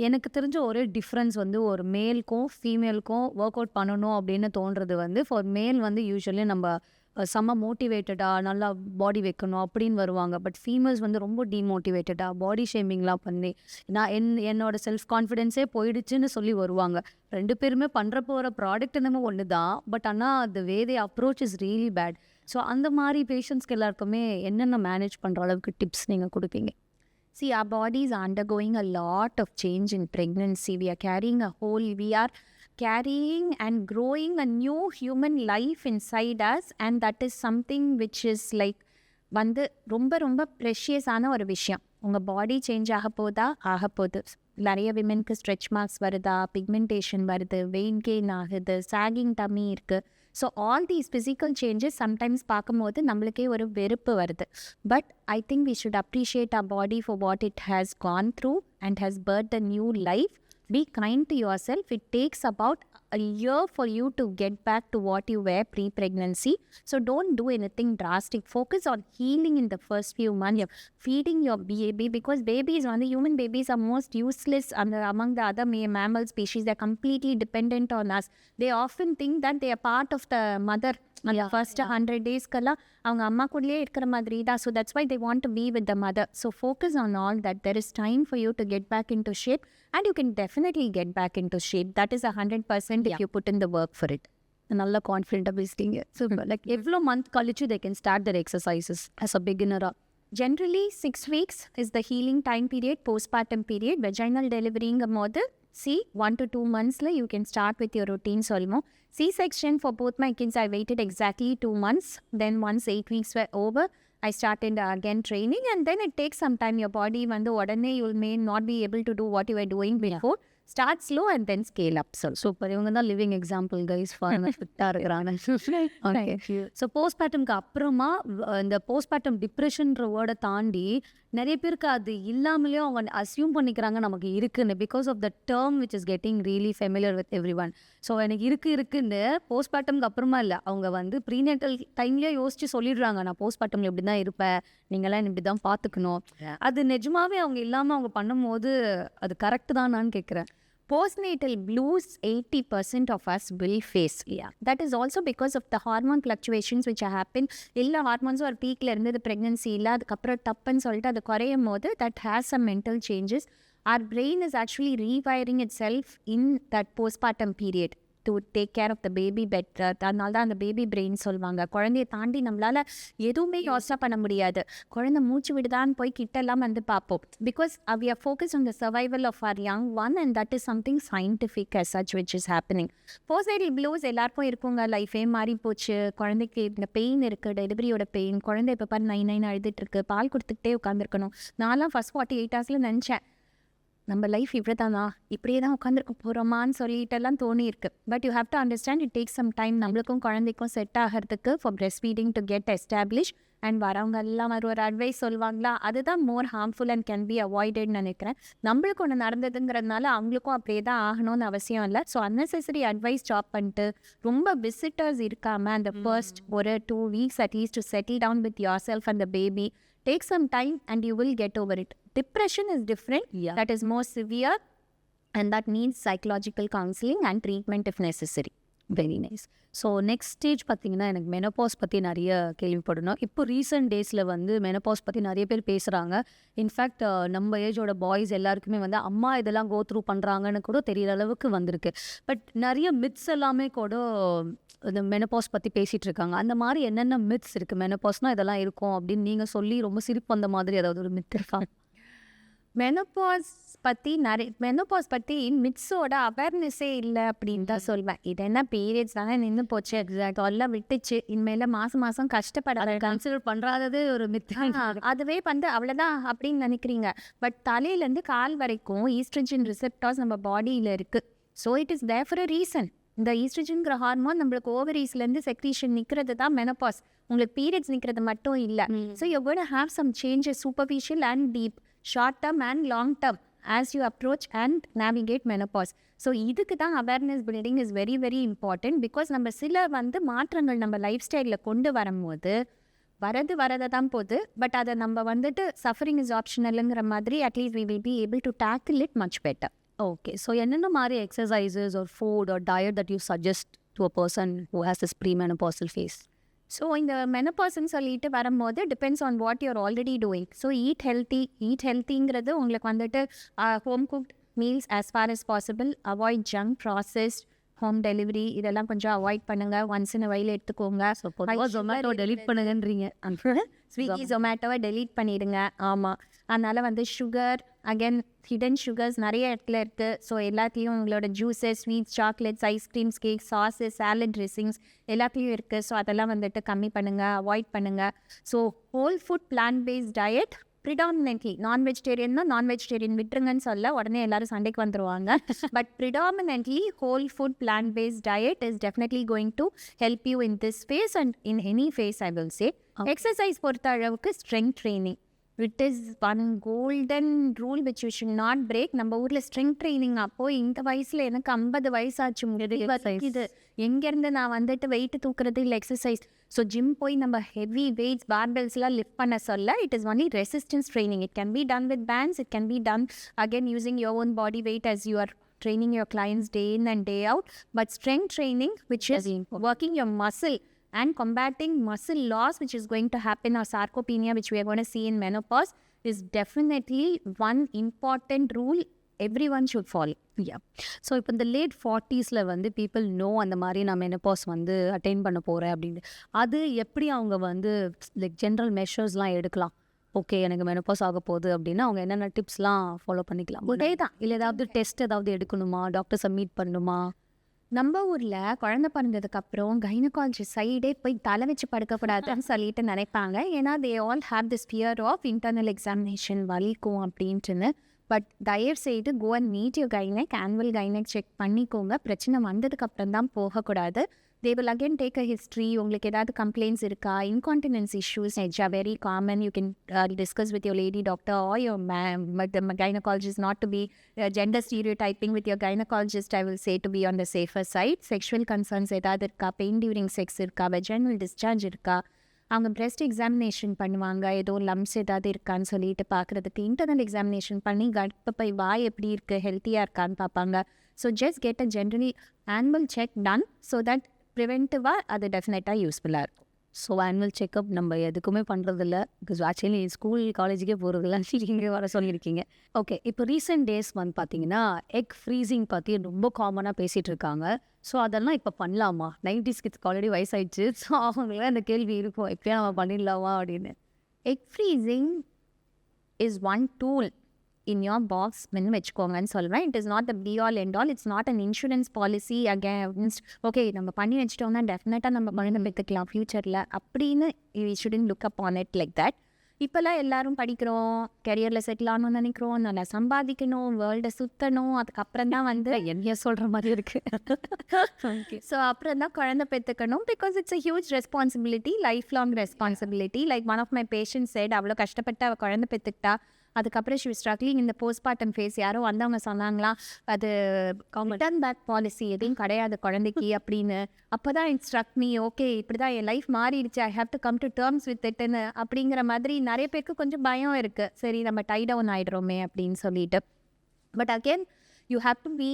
எனக்கு தெரிஞ்ச ஒரே டிஃப்ரென்ஸ் வந்து ஒரு மேலுக்கும் ஃபீமேலுக்கும் ஒர்க் அவுட் பண்ணணும் அப்படின்னு தோன்றது வந்து ஃபார் மேல் வந்து யூஸ்வலி நம்ம செம்ம மோட்டிவேட்டடாக நல்லா பாடி வைக்கணும் அப்படின்னு வருவாங்க. பட் ஃபீமேல்ஸ் வந்து ரொம்ப டீமோட்டிவேட்டடாக பாடி ஷேமிங்லாம் பண்ணி என்னோட செல்ஃப் கான்ஃபிடென்ஸே போயிடுச்சுன்னு சொல்லி வருவாங்க. 2 பேருமே பண்ணுற போகிற ப்ராடக்ட் என்னமோ ஒன்று தான், பட் ஆனால் the way they approach is really bad. So அந்த மாதிரி பேஷண்ட்ஸ்க்கு எல்லாருக்குமே என்னென்ன மேனேஜ் பண்ணுற அளவுக்கு டிப்ஸ் நீங்கள் கொடுப்பீங்க? See, our body is undergoing a lot of change in pregnancy. We are carrying a whole, we are carrying and growing a new human life inside us, and that is something which is like வந்து ரொம்ப ரொம்ப ப்ரெஷியஸான ஒரு விஷயம். உங்கள் பாடி change ஆக போகுது. நிறைய விமென்க்கு ஸ்ட்ரெச் மார்க்ஸ் வருதா, பிக்மெண்டேஷன் வருது, வெயிட் கெயின் ஆகுது, சாகிங் டம்மி இருக்குது. So all these physical changes sometimes பார்க்கும்போது நம்மளுக்கே ஒரு வெறுப்பு வருது. But I think we should appreciate our body for what it has gone through and has birth a new life. Be kind to yourself. It takes about a year for you to get back to what you were pre-pregnancy. So don't do anything drastic. Focus on healing in the first few months. Feeding your baby, because babies, the human babies are most useless among the other mammal species. They're completely dependent on us. They often think that they are part of the mother. அந்த first 100 டேஸ்க்கெல்லாம் அவங்க அம்மா கூடயே இருக்கிற மாதிரி தான். So that's why they want to be with the mother. So focus on all that. There is time for you to get back into shape, and you can definitely get back into shape. That is 100% if you put in the work for it. நல்ல கான்ஃபிடென்ட்டாக பேசிட்டீங்க. So like எவ்வளோ month கழிச்சு they can start their exercises as a beginner-ஆ? Generally 6 weeks is the healing time period, postpartum period. Vaginal deliveryங்கும் போது 1 to 2 months you can start with your routines almost. C-section for both my kids, I waited exactly 2 months. Then once 8 weeks were over, I started again training, and then it takes some time. Your body odane you may not be able to do what you were doing before. Start slow and then scale up. So super. இவங்க தான் living example guys. ஃபிட்டாக இருக்கிறாங்க. Okay. So போஸ்ட்மார்ட்டம்க்கு அப்புறமா இந்த postmortem டிப்ரெஷன்ற வேர்டை தாண்டி நிறைய பேருக்கு அது இல்லாமலேயும் அவங்க அசியூம் பண்ணிக்கிறாங்க நமக்கு இருக்குன்னு, because of the term which is getting really familiar with everyone. So எனக்கு இருக்குன்னு போஸ்ட்மார்ட்டம்க்கு அப்புறமா இல்லை, அவங்க ப்ரீநேட்டல் டைம்லேயே யோசிச்சு சொல்லிடுறாங்க, நான் போஸ்ட்மார்ட்டமில் இப்படி தான் இருப்பேன், நீங்களாம் இப்படி தான் பார்த்துக்கணும். அது நிஜமாவே அவங்க இல்லாமல் அவங்க பண்ணும்போது அது கரெக்டு தானான்னு கேட்குறேன். Postnatal blues 80% of us will face. That is also because of the hormone fluctuations which happen. எல்லா ஹார்மோன்ஸும் ஒரு பீக்கில் இருந்தது ப்ரெக்னென்சி இல்லை, அதுக்கப்புறம் டப்புன்னு சொல்லிட்டு அது குறையும் போது that has some mental changes. Our brain is actually rewiring itself in that postpartum period to take care of the baby better. அதனால தான் அந்த பேபி பிரெயின் சொல்லுவாங்க. குழந்தைய தாண்டி நம்மளால் எதுவுமே யோசனை பண்ண முடியாது. குழந்தை மூச்சு விடுதான்னு போய் கிட்டெல்லாம் பார்ப்போம். Because we are focused on the survival of our young one, and that is something scientific as such which is happening. Postnatal blues எல்லாருக்கும் இருக்குங்க. லைஃபே மாறி போச்சு, குழந்தைக்கு இந்த பெயின் இருக்குது, டெலிவரியோட பெயின், குழந்தை இப்போ பாரு 9 அழுதுட்டு இருக்கு, பால் கொடுத்துக்கிட்டே உட்காந்துருக்கணும். நான்லாம் ஃபர்ஸ்ட் 48 hours நினச்சேன் நம்ம லைஃப் இப்படி தானா, இப்படியே தான் உட்காந்துருக்க போகிறோமான்னு சொல்லிட்டெல்லாம் தோணியிருக்கு. But you have to understand it takes some time நம்மளுக்கும் குழந்தைக்கும் செட் ஆகிறதுக்கு for breast feeding to get establish. And வரவங்க எல்லாம் ஒரு அட்வைஸ் சொல்லுவாங்களா, அதுதான் more harmful and can be அவாய்டட்னு நினைக்கிறேன். நம்மளுக்கு ஒன்று நடந்ததுங்கிறதுனால அவங்களுக்கும் அப்படியே தான் ஆகணும்னு அவசியம் இல்லை. ஸோ அன்னெசரி அட்வைஸ் ஸ்டாப் பண்ணிட்டு ரொம்ப விசிட்டர்ஸ் இருக்காமல் அந்த ஃபர்ஸ்ட் ஒரு 2 weeks at least to settle down with yourself and the baby. Take some time and you will get over it. Depression is different. That is more severe, and that needs psychological counseling and treatment if necessary. Very nice. So next stage பார்த்தீங்கன்னா எனக்கு menopause பற்றி நிறைய கேள்விப்படணும். இப்போ recent டேஸில் menopause பற்றி நிறைய பேர் பேசுகிறாங்க. இன்ஃபேக்ட் நம்ம ஏஜோட பாய்ஸ் எல்லாருக்குமே அம்மா இதெல்லாம் கோ த்ரூ பண்ணுறாங்கன்னு கூட தெரியற அளவுக்கு வந்திருக்கு. பட் நிறைய மித்ஸ் எல்லாமே கூட இந்த மெனோபாஸ் பற்றி பேசிகிட்டு இருக்காங்க. அந்த மாதிரி என்னென்ன மித்ஸ் இருக்குது, மெனோபாஸ்னால் இதெல்லாம் இருக்கும் அப்படின்னு நீங்கள் சொல்லி ரொம்ப சிரிப்பு அந்த மாதிரி ஏதாவது ஒரு மித் இருக்கா? மெனோபாஸ் பற்றி மிட்ஸோட அவேர்னஸே இல்லை அப்படின்னு தான் சொல்வேன். இது என்ன பீரியட்ஸ் தானே நின்று போச்சு, எல்லாம் விட்டுச்சு, இனிமேல மாதம் கஷ்டப்பட கன்சிடர் பண்ணுறாதது ஒரு மித். அதுவே அவ்வளோதான் அப்படின்னு நினைக்கிறீங்க. பட் தலையிலேருந்து கால் வரைக்கும் ஈஸ்ட்ரஜன் ரிசெப்டார்ஸ் நம்ம பாடியில் இருக்குது. So it is there for a reason. இந்த ஈஸ்ட்ரஜன்கிற ஹார்மோன் நம்மளுக்கு ஓவரீஸ்லேருந்து செக்ரீஷன் நிற்கிறது தான் மெனோபாஸ். உங்களுக்கு பீரியட்ஸ் நிற்கிறது மட்டும் இல்லை. So you got have some changes, superficial and deep, short term and long term as you approach and navigate menopause. So இதுக்கு தான் awareness building is very very important. Because நம்ம சில மாற்றங்கள் நம்ம லைஃப் ஸ்டைலில் கொண்டு வரும்போது வரதை தான் போகுது. பட் அதை நம்ம சஃபரிங் இஸ் ஆப்ஷனலுங்கிற மாதிரி at least we will be able to tackle it much better. Okay. So என்னென்ன மாதிரி exercises or food or diet that you suggest to a person who has this premenopausal phase? So இந்த மெனோபாஸ்ன்னு சொல்லிட்டு வரும்போது depends on what you're already doing. So eat ஹெல்த்திங்கிறது உங்களுக்கு home cooked meals as far as possible. Avoid junk, processed, home delivery இதெல்லாம் கொஞ்சம் avoid பண்ணுங்கள். Once in while எடுத்துக்கோங்க. ஜொமேட்டோ டெலீட் பண்ணுங்கன்றீங்க. ஸ்விக்கி ஜொமேட்டோவை டெலீட் பண்ணிடுங்க. ஆமாம், அதனால் சுகர், அகேன் ஹிடன் சுகர்ஸ் நிறைய இடத்துல இருக்குது. ஸோ எல்லாத்தையும் உங்களோட juices, sweets, chocolates, ice creams, cake, sauces, salad dressings எல்லாத்தையும் இருக்குது. ஸோ அதெல்லாம் வந்துட்டு கம்மி பண்ணுங்கள், அவாய்ட் பண்ணுங்கள். So whole food plant based diet, predominantly non vegetarian தான், நான்-வெஜிடேரியன் விட்டுருங்கன்னு சொல்ல உடனே எல்லாரும் சண்டைக்கு வந்துருவாங்க. But predominantly whole food plant based diet is definitely going to help you in this phase and in any phase. I will say exercise பொறுத்த அளவுக்கு strength training, it is one golden rule which you should not break. நம்ம ஊரில் strength training அப்போது இந்த வயசில் எனக்கு 50 வயசாச்சு இது எங்கேருந்து நான் வந்துட்டு வெயிட் தூக்குறது இல்லை எக்ஸசைஸ். ஸோ ஜிம் போய் நம்ம ஹெவி வெயிட்ஸ் பார்பெல்ஸ்லாம் லிஃப்ட் பண்ண சொல்ல it is only resistance training. It can be done with bands, it can be done again using your own body weight as you are training your clients day in and day out. But strength training which is working your muscle and combating muscle loss which is going to happen, or sarcopenia which we are going to see in menopause, is definitely one important rule everyone should follow. Yeah. So இப்போ இந்த late 40s வந்து people know அந்த மாதிரி நான் menopause வந்து attain பண்ண போகிறேன் அப்படின்னு. அது எப்படி அவங்க வந்து லைக் ஜென்ரல் மெஷர்ஸ்லாம் எடுக்கலாம்? ஓகே எனக்கு மெனப்பாஸ் ஆக போகுது அப்படின்னா அவங்க என்னென்ன டிப்ஸ்லாம் ஃபாலோ பண்ணிக்கலாம்? ஒரே தான். இல்லை ஏதாவது டெஸ்ட் ஏதாவது எடுக்கணுமா, டாக்டர்ஸை மீட் பண்ணணுமா? நம்ம ஊரில் குழந்தை பிறந்ததுக்கப்புறம் கைனகாலஜிஸ்ட் சைடே போய் தலை வச்சு படுக்கக்கூடாதுன்னு சொல்லிட்டு நினைப்பாங்க. ஏன்னா they all have this fear of internal examination வலிக்கும் அப்படின்ட்டுன்னு. பட் தயவு செய்து go and meet your gynaec, annual gynaec check பண்ணிக்கோங்க. பிரச்சனை வந்ததுக்கப்புறம் தான் போகக்கூடாது. they will again take a history. உங்களுக்கு ஏதாவது கம்ப்ளைண்ட்ஸ் இருக்கா, incontinence issues which are very common, you can discuss with your lady doctor or your gynecologist, not to be gender stereotyping with your gynecologist, I will say, to be on the safer side. Sexual concerns ஏதாவது இருக்கா, pain during sex இருக்கா, vaginal discharge இருக்கா, அவங்க breast examination பண்ணுவாங்க, ஏதோ lumps ஏதாவது இருக்கான்னு சொல்லிட்டு பார்க்குறதுக்கு. இன்டர்னல் எக்ஸாமினேஷன் பண்ணி கர்ப்பப்பை வாய் எப்படி இருக்குது, ஹெல்த்தியாக இருக்கான்னு பார்ப்பாங்க. So just get a generally annual check done so that ப்ரிவென்டிவாக அது டெஃபினட்டாக யூஸ்ஃபுல்லாக இருக்கும். ஸோ ஆனுவல் செக்அப் நம்ம எதுக்குமே பண்ணுறதில்ல, பிகாஸ் ஆக்சுவலி ஸ்கூல் காலேஜுக்கே போகிறதில்ல, இங்கே வர சொல்லியிருக்கீங்க. ஓகே, இப்போ ரீசெண்ட் டேஸ் வந்து பார்த்தீங்கன்னா எக் ஃப்ரீசிங் பற்றி ரொம்ப காமனாக பேசிகிட்டு இருக்காங்க. ஸோ அதெல்லாம் இப்போ பண்ணலாமா? 90s கிட்ஸ்க்கு ஆல்ரெடி வயசாயிடுச்சு. ஸோ அவங்களே அந்த கேள்வி இருக்கும், எப்படியா நம்ம பண்ணிடலாமா அப்படின்னு. Egg freezing is one tool in your box வச்சுக்கோங்கன்னு சொல்கிறேன். It is not the be all end all. It's not an insurance policy against okay நம்ம பண்ணி வச்சிட்டோம்னா டெஃபினட்டாக நம்ம குழந்தை பெற்றுக்கலாம் ஃப்யூச்சரில் அப்படின்னு you shouldn't look up on it like that. இப்போல்லாம் எல்லாரும் படிக்கிறோம், கெரியரில் செட்டில் ஆகணும்னு நினைக்கிறோம், நல்லா சம்பாதிக்கணும், வேர்ல்டை சுற்றணும், அதுக்கப்புறம் தான் வந்து என்ன சொல்கிற மாதிரி இருக்குது. ஸோ அப்புறம் தான் குழந்தை பெற்றுக்கணும். Because it's a huge responsibility, life long responsibility. Like one of my patient side, அவ்வளோ கஷ்டப்பட்டு அவள் குழந்தை பெற்றுக்கிட்டா, அதுக்கப்புறம் ஷி ஸ்ட்ரகிளிங் இந்த போஸ்ட்மார்ட்டம் ஃபேஸ். யாரோ வந்தவங்க சொன்னாங்களா அது ரிட்டர்ன் பேக் பாலிசி எதுவும் கிடையாது குழந்தைக்கு அப்படின்னு. அப்போ தான் இட் ஸ்ட்ரக் மீ, ஓகே இப்படி தான் என் லைஃப் மாறிடுச்சு, I have to come to terms with இட்னு. அப்படிங்கிற மாதிரி நிறைய பேருக்கு கொஞ்சம் பயம் இருக்குது, சரி நம்ம டை டவுன் ஆகிடுறோமே அப்படின்னு சொல்லிட்டு. But again you have to be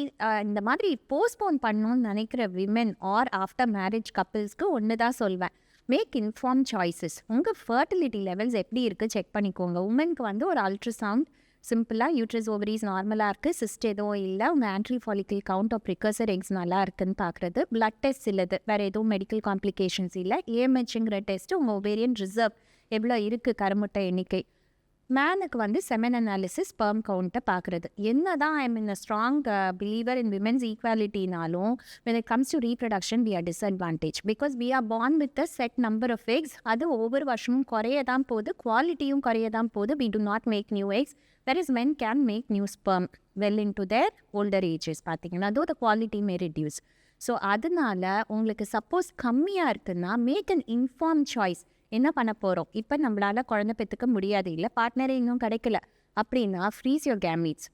இந்த மாதிரி போஸ்ட்போன் பண்ணணும்னு நினைக்கிற விமென் ஆர் ஆஃப்டர் மேரேஜ் கப்பிள்ஸ்க்கு ஒன்று தான் சொல்வேன், மேக் இன்ஃபார்ம் சாய்ஸஸ். உங்கள் ஃபர்டிலிட்டி லெவல்ஸ் எப்படி இருக்குது செக் பண்ணிக்கோங்க. உமனுக்கு வந்து ஒரு அல்ட்ராசவுண்ட் சிம்பிளாக யூட்ரஸ் ஓவரிஸ் நார்மலாக இருக்குது, சிஸ்ட் எதுவும் இல்லை, உங்கள் ஆன்ட்ரி ஃபாலிக்கல் கவுண்ட் ஆஃப் ப்ரிகர்சர் எக்ஸ் நல்லா இருக்குன்னு பார்க்குறது. பிளட் டெஸ்ட் இல்லது, வேறு எதுவும் மெடிக்கல் காம்ப்ளிகேஷன்ஸ் இல்லை. ஏஎம்ஹெச்ங்கிற டெஸ்ட்டு உங்கள் ஓவேரியன் ரிசர்வ் எவ்வளோ இருக்குது, கருமுட்டை எண்ணிக்கை. மேனுக்கு வந்து செமன் அனாலிசிஸ், ஸ்பெர்ம் கவுண்ட்டை பார்க்குறது. என்ன தான் I mean strong believer in women's ஈக்வாலிட்டினாலும் when it comes to reproduction we are disadvantaged because we are born with a set number of eggs. அது ஒவ்வொரு வருஷமும் குறைய தான் போகுது, குவாலிட்டியும் குறைய தான் போகுது. we do not make new eggs, whereas men can make new sperm well into their older ages. பார்த்தீங்கன்னா though the quality may reduce. So அதனால உங்களுக்கு சப்போஸ் கம்மியாக இருக்குன்னா மேக் அன் இன்ஃபார்ம் சாய்ஸ். என்ன பண்ண போகிறோம், இப்போ நம்மளால் குழந்தை பெற்றுக்க முடியாது, இல்லை பார்ட்னரே இன்னும் கிடைக்கல அப்படின்னா freeze your gametes.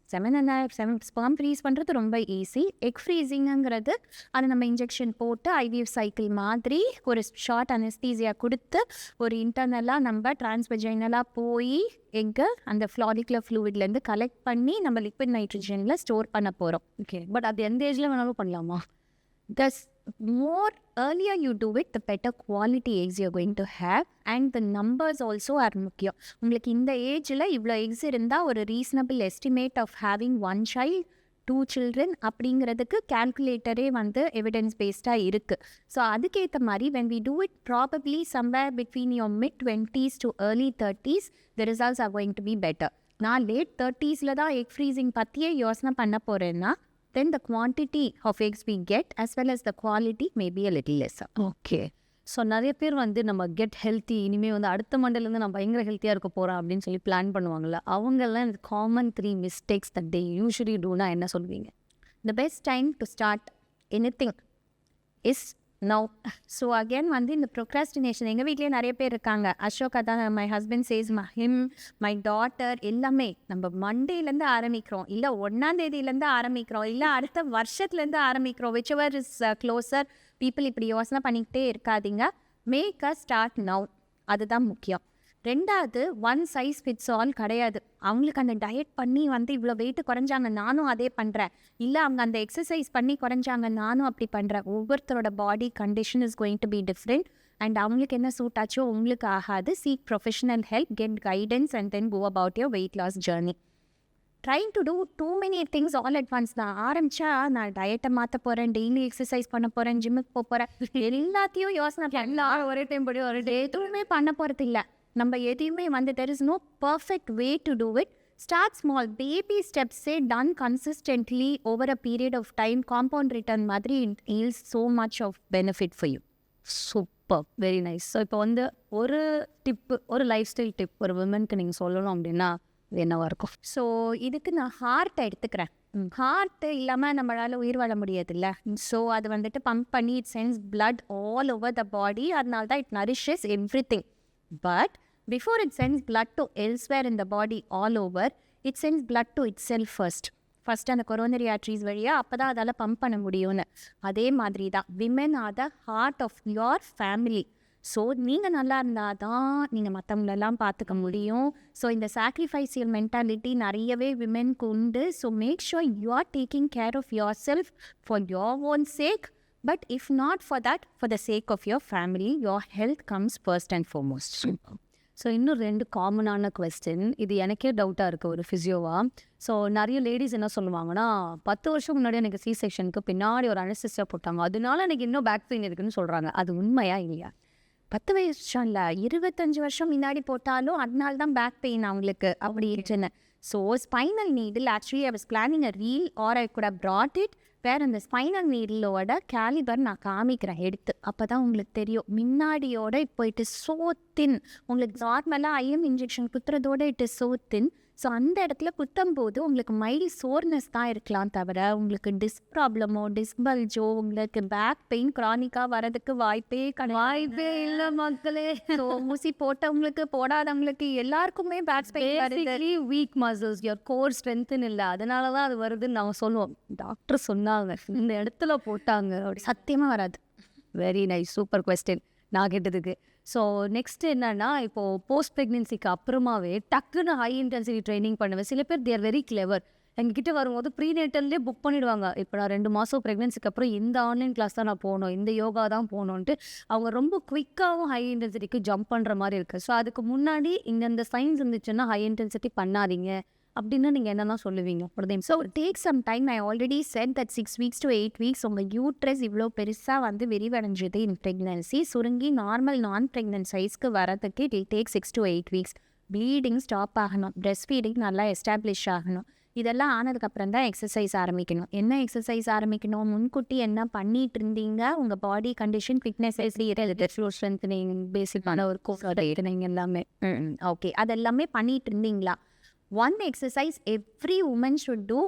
Sperm freeze பண்ணுறது ரொம்ப ஈஸி. எக் ஃப்ரீசிங்கிறது அதை நம்ம இன்ஜெக்ஷன் போட்டு ஐவிஎஃப் சைக்கிள் மாதிரி ஒரு ஷார்ட் அனஸ்தீசியா கொடுத்து ஒரு இன்டர்னலாக நம்ம டிரான்ஸ்வெஜைனலாக போய் எக்கை அந்த ஃப்ளாரிகுலர் ஃப்ளூவிட்லேருந்து கலெக்ட் பண்ணி நம்ம லிக்விட் நைட்ரஜனில் ஸ்டோர் பண்ண போகிறோம். ஓகே, பட் அது எந்த ஏஜில் வேணாலும் பண்ணலாமா? Thus, more earlier you do it, the better quality eggs you're going to have, and the numbers also are முக்கியம். உங்களுக்கு இந்த ஏஜில் இவ்வளோ எக்ஸ் இருந்தால் ஒரு reasonable estimate of having 1 child 2 children அப்படிங்கிறதுக்கு கேல்குலேட்டரே வந்து எவிடன்ஸ் பேஸ்டாக இருக்குது. ஸோ அதுக்கேற்ற மாதிரி when we do it probably somewhere between your mid-20s to early 30s, the results are going to be better. நான் லேட் 30s தான் எக் ஃப்ரீசிங் பற்றியே யோசனை பண்ண போகிறேன்னா then the quantity of eggs we get as well as the quality may be a little lesser. Okay. So நிறைய பேர் வந்து நம்ம கெட் ஹெல்த்தி, இனிமேல் வந்து அடுத்த மண்டலேருந்து நான் பயங்கர ஹெல்த்தியாக இருக்க போகிறேன் அப்படின்னு சொல்லி பிளான் பண்ணுவாங்கள்ல, அவங்கெல்லாம் இந்த common 3 mistakes that they usually டூனா என்ன சொல்வீங்க? The best time to start anything is now. So again வந்து இந்த procrastination எங்கள் வீட்லேயே நிறைய பேர் இருக்காங்க. அசோக் அதான் my husband says him, my daughter எல்லாமே நம்ம மண்டேலேருந்து ஆரம்பிக்கிறோம், இல்லை 1ஆம் தேதியிலேருந்து ஆரம்பிக்கிறோம், இல்லை அடுத்த வருஷத்துலேருந்து ஆரம்பிக்கிறோம். whichever is closer. people இப்படி யோசனை பண்ணிக்கிட்டே இருக்காதீங்க. Make a start now. அதுதான் முக்கியம். ரெண்டாவது, ஒன் சைஸ் ஃபிட்ஸ் ஆல் கிடையாது. அவங்களுக்கு அந்த டயட் பண்ணி வந்து இவ்வளோ வெயிட் குறைஞ்சாங்க, நானும் அதே பண்ணுறேன், இல்லை அவங்க அந்த எக்ஸசைஸ் பண்ணி குறைஞ்சாங்க, நானும் அப்படி பண்ணுறேன். ஒவ்வொருத்தரோட body condition is going to be different and அவங்களுக்கு என்ன சூட் ஆச்சோ உங்களுக்கு ஆகாது. Seek professional help, get guidance and then go about your weight loss journey. Trying to do too many things all at once தான் ஆரம்பித்தா நான் டயட்டை மாற்ற போகிறேன், டெய்லி எக்ஸசைஸ் பண்ண போகிறேன், ஜிம்முக்கு போக போகிறேன், எல்லாத்தையும் யோசனை பண்ணலாம். ஒரே டைம் படி ஒரே டே எதுவுமே பண்ண போகிறது இல்லை. நம்ம எதையுமே வந்து there is no perfect way to do it. Start small, baby ஸ்டெப்ஸே done consistently over a period of time compound return மாதிரி yields so much of benefit for you. Super, very nice. So இப்போ வந்து ஒரு tip, ஒரு life style tip ஒரு விமனுக்கு நீங்கள் சொல்லணும் அப்படின்னா என்னவா இருக்கும்? ஸோ இதுக்கு நான் ஹார்ட்டை எடுத்துக்கிறேன். ஹார்ட்டு இல்லாமல் நம்மளால் உயிர் வாழ முடியாதுல்ல. ஸோ அது வந்துட்டு பம்ப் பண்ணி it sends blood all over the body. அதனால தான் it nourishes everything. But before it sends blood to elsewhere in the body all over, it sends blood to itself first அந்த coronary arteries வழியாக. அப்போ தான் அதால் pump பண்ண முடியும்னு. அதே மாதிரி தான் women are the heart of your family. So நீங்கள் நல்லா இருந்தால் தான் நீங்கள் மற்றவங்களெல்லாம் பார்த்துக்க முடியும். ஸோ இந்த சாக்ரிஃபைசியல் மென்டாலிட்டி நிறையவே விமென்க்கு உண்டு. So make sure you are taking care of yourself for your own sake. But if not for that, for the sake of your family, your health comes first and foremost. So இன்னும் 2 காமனான question. இது எனக்கே டவுட்டாக இருக்குது ஒரு ஃபிசியோவா. So நிறைய ladies என்ன சொல்லுவாங்கன்னா, 10 வருஷம் முன்னாடி எனக்கு சி செக்ஷனுக்கு பின்னாடி ஒரு அனஸ்தீசியா போட்டாங்க, அதனால எனக்கு இன்னும் பேக் பெயின் இருக்குன்னு சொல்கிறாங்க. அது உண்மையா இல்லையா? 10 வருஷம் இல்லை, 25 வருஷம் முன்னாடி போட்டாலும் அதனால தான் பேக் பெயின் அவங்களுக்கு அப்படி இருக்குன்னு. So spinal needle actually I was planning a reel or I could have brought it. வேறு அந்த ஸ்பைனல் நீடிலோட கேலிபர் நான் காமிக்கிறேன் எடுத்து. அப்போ தான் உங்களுக்கு தெரியும். முன்னாடியோட இப்போ இட் இஸ் ஸோ தின். உங்களுக்கு நார்மலாக ஐஎம் இன்ஜெக்ஷன் குத்துறதோட it is so thin. So அந்த இடத்துல குத்தும் போது உங்களுக்கு மைல்டு சோர்னஸ் தான் இருக்கலாம் தவிர உங்களுக்கு டிஸ்க் ப்ராப்ளமோ டிஸ்பல்ஜோ உங்களுக்கு பேக் பெயின் க்ரானிக்காக வரதுக்கு வாய்ப்பே இல்லை மக்களே. ஸோ ஊசி போட்டவங்களுக்கு போடாதவங்களுக்கு எல்லாருக்குமே பேக் பெயின் வருது. வீக் மசில்ஸ், யுவர் கோர் ஸ்ட்ரென்த்துன்னு இல்லை, அதனால தான் அது வருதுன்னு நாங்கள் சொல்லுவோம். டாக்டர் சொன்னாங்க இந்த இடத்துல போட்டாங்க அப்படி. சத்தியமாக வராது. வெரி நைஸ், சூப்பர் கொஸ்டின் நான் கேட்டதுக்கு. ஸோ நெக்ஸ்ட் என்னன்னா, இப்போது போஸ்ட் ப்ரெக்னென்சிக்கு அப்புறமாவே டக்குன்னு ஹை இன்டென்சிட்டி ட்ரைனிங் பண்ணுவேன். சில பேர் தேர் வெரி கிளவர். எங்ககிட்ட வரும்போது ப்ரீநேட்டல்லே புக் பண்ணிவிடுவாங்க. இப்போ நான் 2 மாதம் ப்ரெக்னென்சிக்கு அப்புறம் இந்த ஆன்லைன் கிளாஸ் தான் நான் போகணும், இந்த யோகா தான் போகணுன்ட்டு அவங்க ரொம்ப குவிக்காகவும் ஹை இன்டென்சிட்டிக்கு ஜம்ப் பண்ணுற மாதிரி இருக்குது. ஸோ அதுக்கு முன்னாடி இந்த சைன்ஸ் இருந்துச்சுன்னா ஹை இன்டென்சிட்டி பண்ணாதீங்க அப்படின்னா நீங்கள் என்னென்னா சொல்லுவீங்க? So take some time. I already set that 6 weeks to 8 weeks உங்கள் யூட்ரஸ் இவ்வளோ பெருசாக வந்து விரிவடைஞ்சது இன் ப்ரெக்னன்சி சுருங்கி நார்மல் நான் ப்ரெக்னன்ட் சைஸ்க்கு வரதுக்கு it will take 6 to 8 weeks. Bleeding stop ஆகணும், பிரெஸ்ட் ஃபீடிங் நல்லா எஸ்டாப்ளிஷ் ஆகணும். இதெல்லாம் ஆனதுக்கப்புறம் தான் எக்ஸசைஸ் ஆரம்பிக்கணும். என்ன எக்ஸசைஸ் ஆரம்பிக்கணும், முன்கூட்டி என்ன பண்ணிட்டு இருந்தீங்க, உங்கள் பாடி கண்டிஷன் ஃபிட்னஸ் ஸ்ட்ரென்த்னிங் பேசிக்கான ஒரு கோர்ஸ் எல்லாமே ஓகே அதெல்லாமே பண்ணிட்டு இருந்தீங்களா? One exercise every woman should do,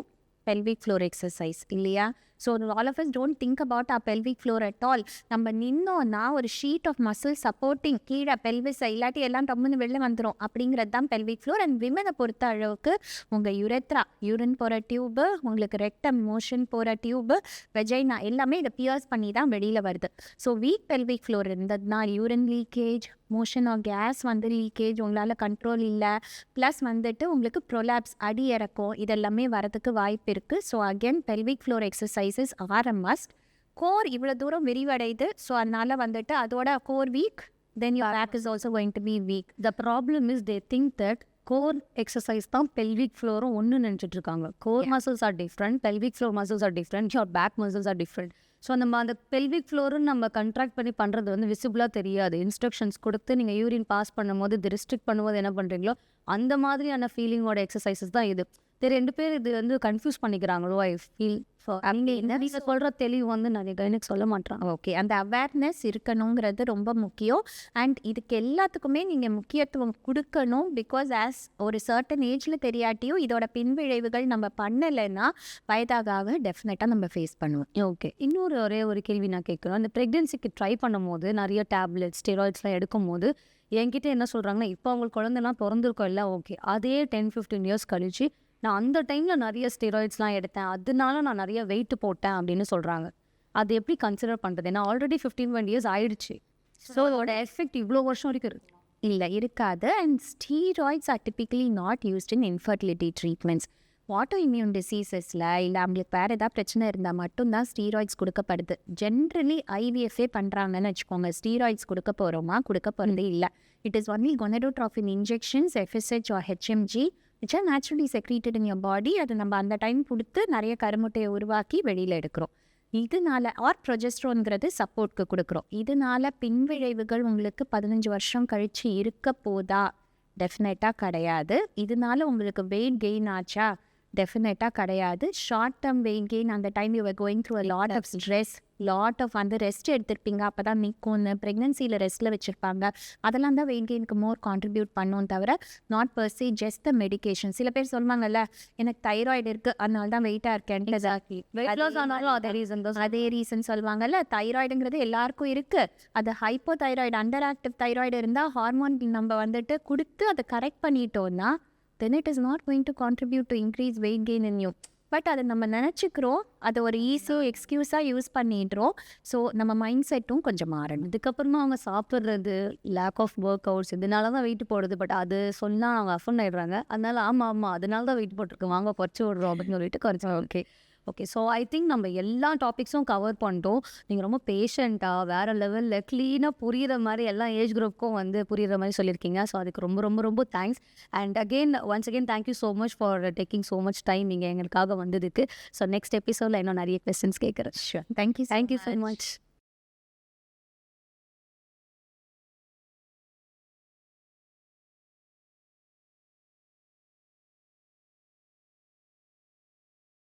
pelvic floor exercise இல்லையா? So all of us don't think about our pelvic floor at all. நம்ம நின்னோன்னா ஒரு ஷீட் ஆஃப் மசில் சப்போர்ட்டிங் கீழே பெல்விஸை இல்லாட்டி எல்லாம் டம்முன்னு வெளில வந்துடும். அப்படிங்கிறது தான் பெல்விக் ஃப்ளோர். அண்ட் விமனை பொறுத்த அளவுக்கு உங்கள் யுரெத்ரா, யூரின் போகிற டியூபு, உங்களுக்கு ரெக்டம் மோஷன் போகிற டியூபு, வெஜைனா எல்லாமே இதை பியர்ஸ் பண்ணி தான் வெளியில் வருது. ஸோ வீக் பெல்விக் ஃப்ளோர் இருந்ததுன்னா urine leakage, motion of gas வந்து லீக்கேஜ் உங்களால் கண்ட்ரோல் இல்லை, ப்ளஸ் வந்துட்டு உங்களுக்கு ப்ரொலாப்ஸ் அடி இறக்கும், இதெல்லாமே வரதுக்கு வாய்ப்பு இருக்குது. So again pelvic floor exercises are a must. Core இவ்வளோ தூரம் விரிவடையுது, ஸோ அதனால் வந்துட்டு அதோட core weak, then your back is also going to be weak. The problem is they think that core exercise தான் பெல்விக் ஃப்ளோரும் ஒன்று நினச்சிட்டு இருக்காங்க. Core muscles are different, pelvic floor muscles are different, your back muscles are different. So நம்ம அந்த pelvic ஃப்ளோருன்னு நம்ம contract பண்ணி பண்ணுறது வந்து விசிபிளாக தெரியாது. இன்ஸ்ட்ரக்ஷன்ஸ் கொடுத்து நீங்கள் யூரின் பாஸ் பண்ணும்போது இது ரிஸ்ட்ரிக்ட் பண்ணும்போது என்ன பண்ணுறீங்களோ அந்த மாதிரியான ஃபீலிங்கோட எக்ஸசைசஸ் தான் இது. 2 பேர் இது வந்து கன்ஃபியூஸ் பண்ணிக்கிறாங்களோ ஐ ஃபீல். நீங்கள் சொல்கிற தெளிவு வந்து நிறைய கைனுக்கு சொல்ல மாட்டாங்க. ஓகே, அந்த அவேர்னஸ் இருக்கணுங்கிறது ரொம்ப முக்கியம். அண்ட் இதுக்கு எல்லாத்துக்குமே நீங்கள் முக்கியத்துவம் கொடுக்கணும். பிகாஸ் ஆஸ் ஒரு சர்டன் ஏஜில் தெரியாட்டியும் இதோட பின்விளைவுகள் நம்ம பண்ணலைன்னா வயதாக டெஃபினட்டாக நம்ம ஃபேஸ் பண்ணுவோம். ஓகே, இன்னொரு ஒரே ஒரு கேள்வி நான் கேட்குறோம். அந்த ப்ரெக்னென்சிக்கு ட்ரை பண்ணும்போது நிறைய டேப்லெட்ஸ் ஸ்டெராய்ட்ஸ்லாம் எடுக்கும்போது என்கிட்ட என்ன சொல்கிறாங்கன்னா, இப்போ அவங்களுக்கு குழந்தைலாம் பிறந்திருக்கோம் எல்லாம் ஓகே, அதே 10-15 இயர்ஸ் கழிச்சு நான் அந்த டைமில் நிறைய ஸ்டெராய்ட்ஸ்லாம் எடுத்தேன், அதனால நான் நிறைய வெயிட் போட்டேன் அப்படின்னு சொல்கிறாங்க. அது எப்படி கன்சிடர் பண்ணுறது? ஏன்னா ஆல்ரெடி 15-20 இயர்ஸ் ஆயிடுச்சு. ஸோ அதோட எஃபெக்ட் இவ்வளோ வருஷம் வரைக்கும் இருக்கு? இல்லை, இருக்காது. And steroids are typically not used in infertility treatments. Autoimmune டிசீசஸில் இல்லை அவங்களுக்கு வேறு ஏதாவது பிரச்சனை இருந்தால் மட்டும்தான் ஸ்டீராய்ட்ஸ் கொடுக்கப்படுது. ஜென்ரலி ஐவிஎஃப்ஏ பண்ணுறாங்கன்னு வச்சுக்கோங்க, ஸ்டீராய்ட்ஸ் கொடுக்க போகிறோமா? கொடுக்க போகிறதே இல்லை. It is only gonadotropin injections, FSH or HMG which are naturally secreted in your body. அது நம்ம அந்த டைம் கொடுத்து நிறைய கருமுட்டையை உருவாக்கி வெளியில் எடுக்கிறோம். இதனால ஆர் ப்ரொஜெஸ்ட்ரோன்கிறது சப்போர்ட்க்கு கொடுக்குறோம். இதனால பின்விளைவுகள் உங்களுக்கு 15 வருஷம் கழித்து இருக்க போதா? டெஃபினட்டாக கிடையாது. இதனால உங்களுக்கு வெயிட் கெயின் ஆச்சா? டெஃபினட்டாக கிடையாது. ஷார்ட் டேர்ம் வெயிட் கெயின், அந்த time you are going through a lot of stress, lot of அந்த ரெஸ்ட் எடுத்திருப்பீங்க, அப்போ தான் நிற்கும்னு ப்ரெக்னென்சியில் ரெஸ்ட்டில் வச்சுருப்பாங்க, அதெல்லாம் தான் வெயிட் கெயினுக்கு மோர் கான்ட்ரிபியூட் பண்ணும் தவிர not per se just the medication. சில பேர் சொல்லுவாங்கல்ல, எனக்கு தைராய்டு இருக்குது அதனால தான் வெயிட்டாக இருக்கேன், அதே ரீசன் சொல்லுவாங்கல்ல. தைராய்டுங்கிறது எல்லாருக்கும் இருக்குது. அது hypo thyroid, under active thyroid இருந்தால் ஹார்மோன் நம்ம வந்துட்டு கொடுத்து அதை கரெக்ட் பண்ணிட்டோன்னா then it is not going to contribute to increase weight gain in you. But அதை நம்ம நினச்சிக்கிறோம், அதை ஒரு எக்ஸ்கியூஸாக யூஸ் பண்ணிடுறோம். ஸோ நம்ம மைண்ட் செட்டும் கொஞ்சம் மாறணும். இதுக்கப்புறமா அவங்க சாப்பிட்றது, லேக் ஆஃப் ஒர்க் அவுட்ஸ், இதனால தான் வெயிட் போடுது. பட் அது சொன்னால் அவங்க அஃபண்ட் ஆகிடுறாங்க. அதனால ஆமாம் அதனால தான் வெயிட் போட்டிருக்கு, வாங்க குறைச்சி விட்றோம் அப்படின்னு சொல்லிட்டு குறைச்சோம். ஓகே ஸோ ஐ திங்க் நம்ம எல்லா டாபிக்ஸும் கவர் பண்ணிட்டோம். நீங்கள் ரொம்ப பேஷண்ட்டாக வேறு லெவலில் க்ளீனாக புரிகிற மாதிரி எல்லா ஏஜ் குரூப்புக்கும் வந்து புரிகிற மாதிரி சொல்லியிருக்கீங்க. ஸோ அதுக்கு ரொம்ப ரொம்ப ரொம்ப thanks. And once again thank you so much for taking so much time நீங்கள் எங்களுக்காக வந்ததுக்கு. ஸோ நெக்ஸ்ட் எபிசோடில் இன்னும் நிறைய கொஸ்டின்ஸ் கேட்குறேன். Sure, thank you so much.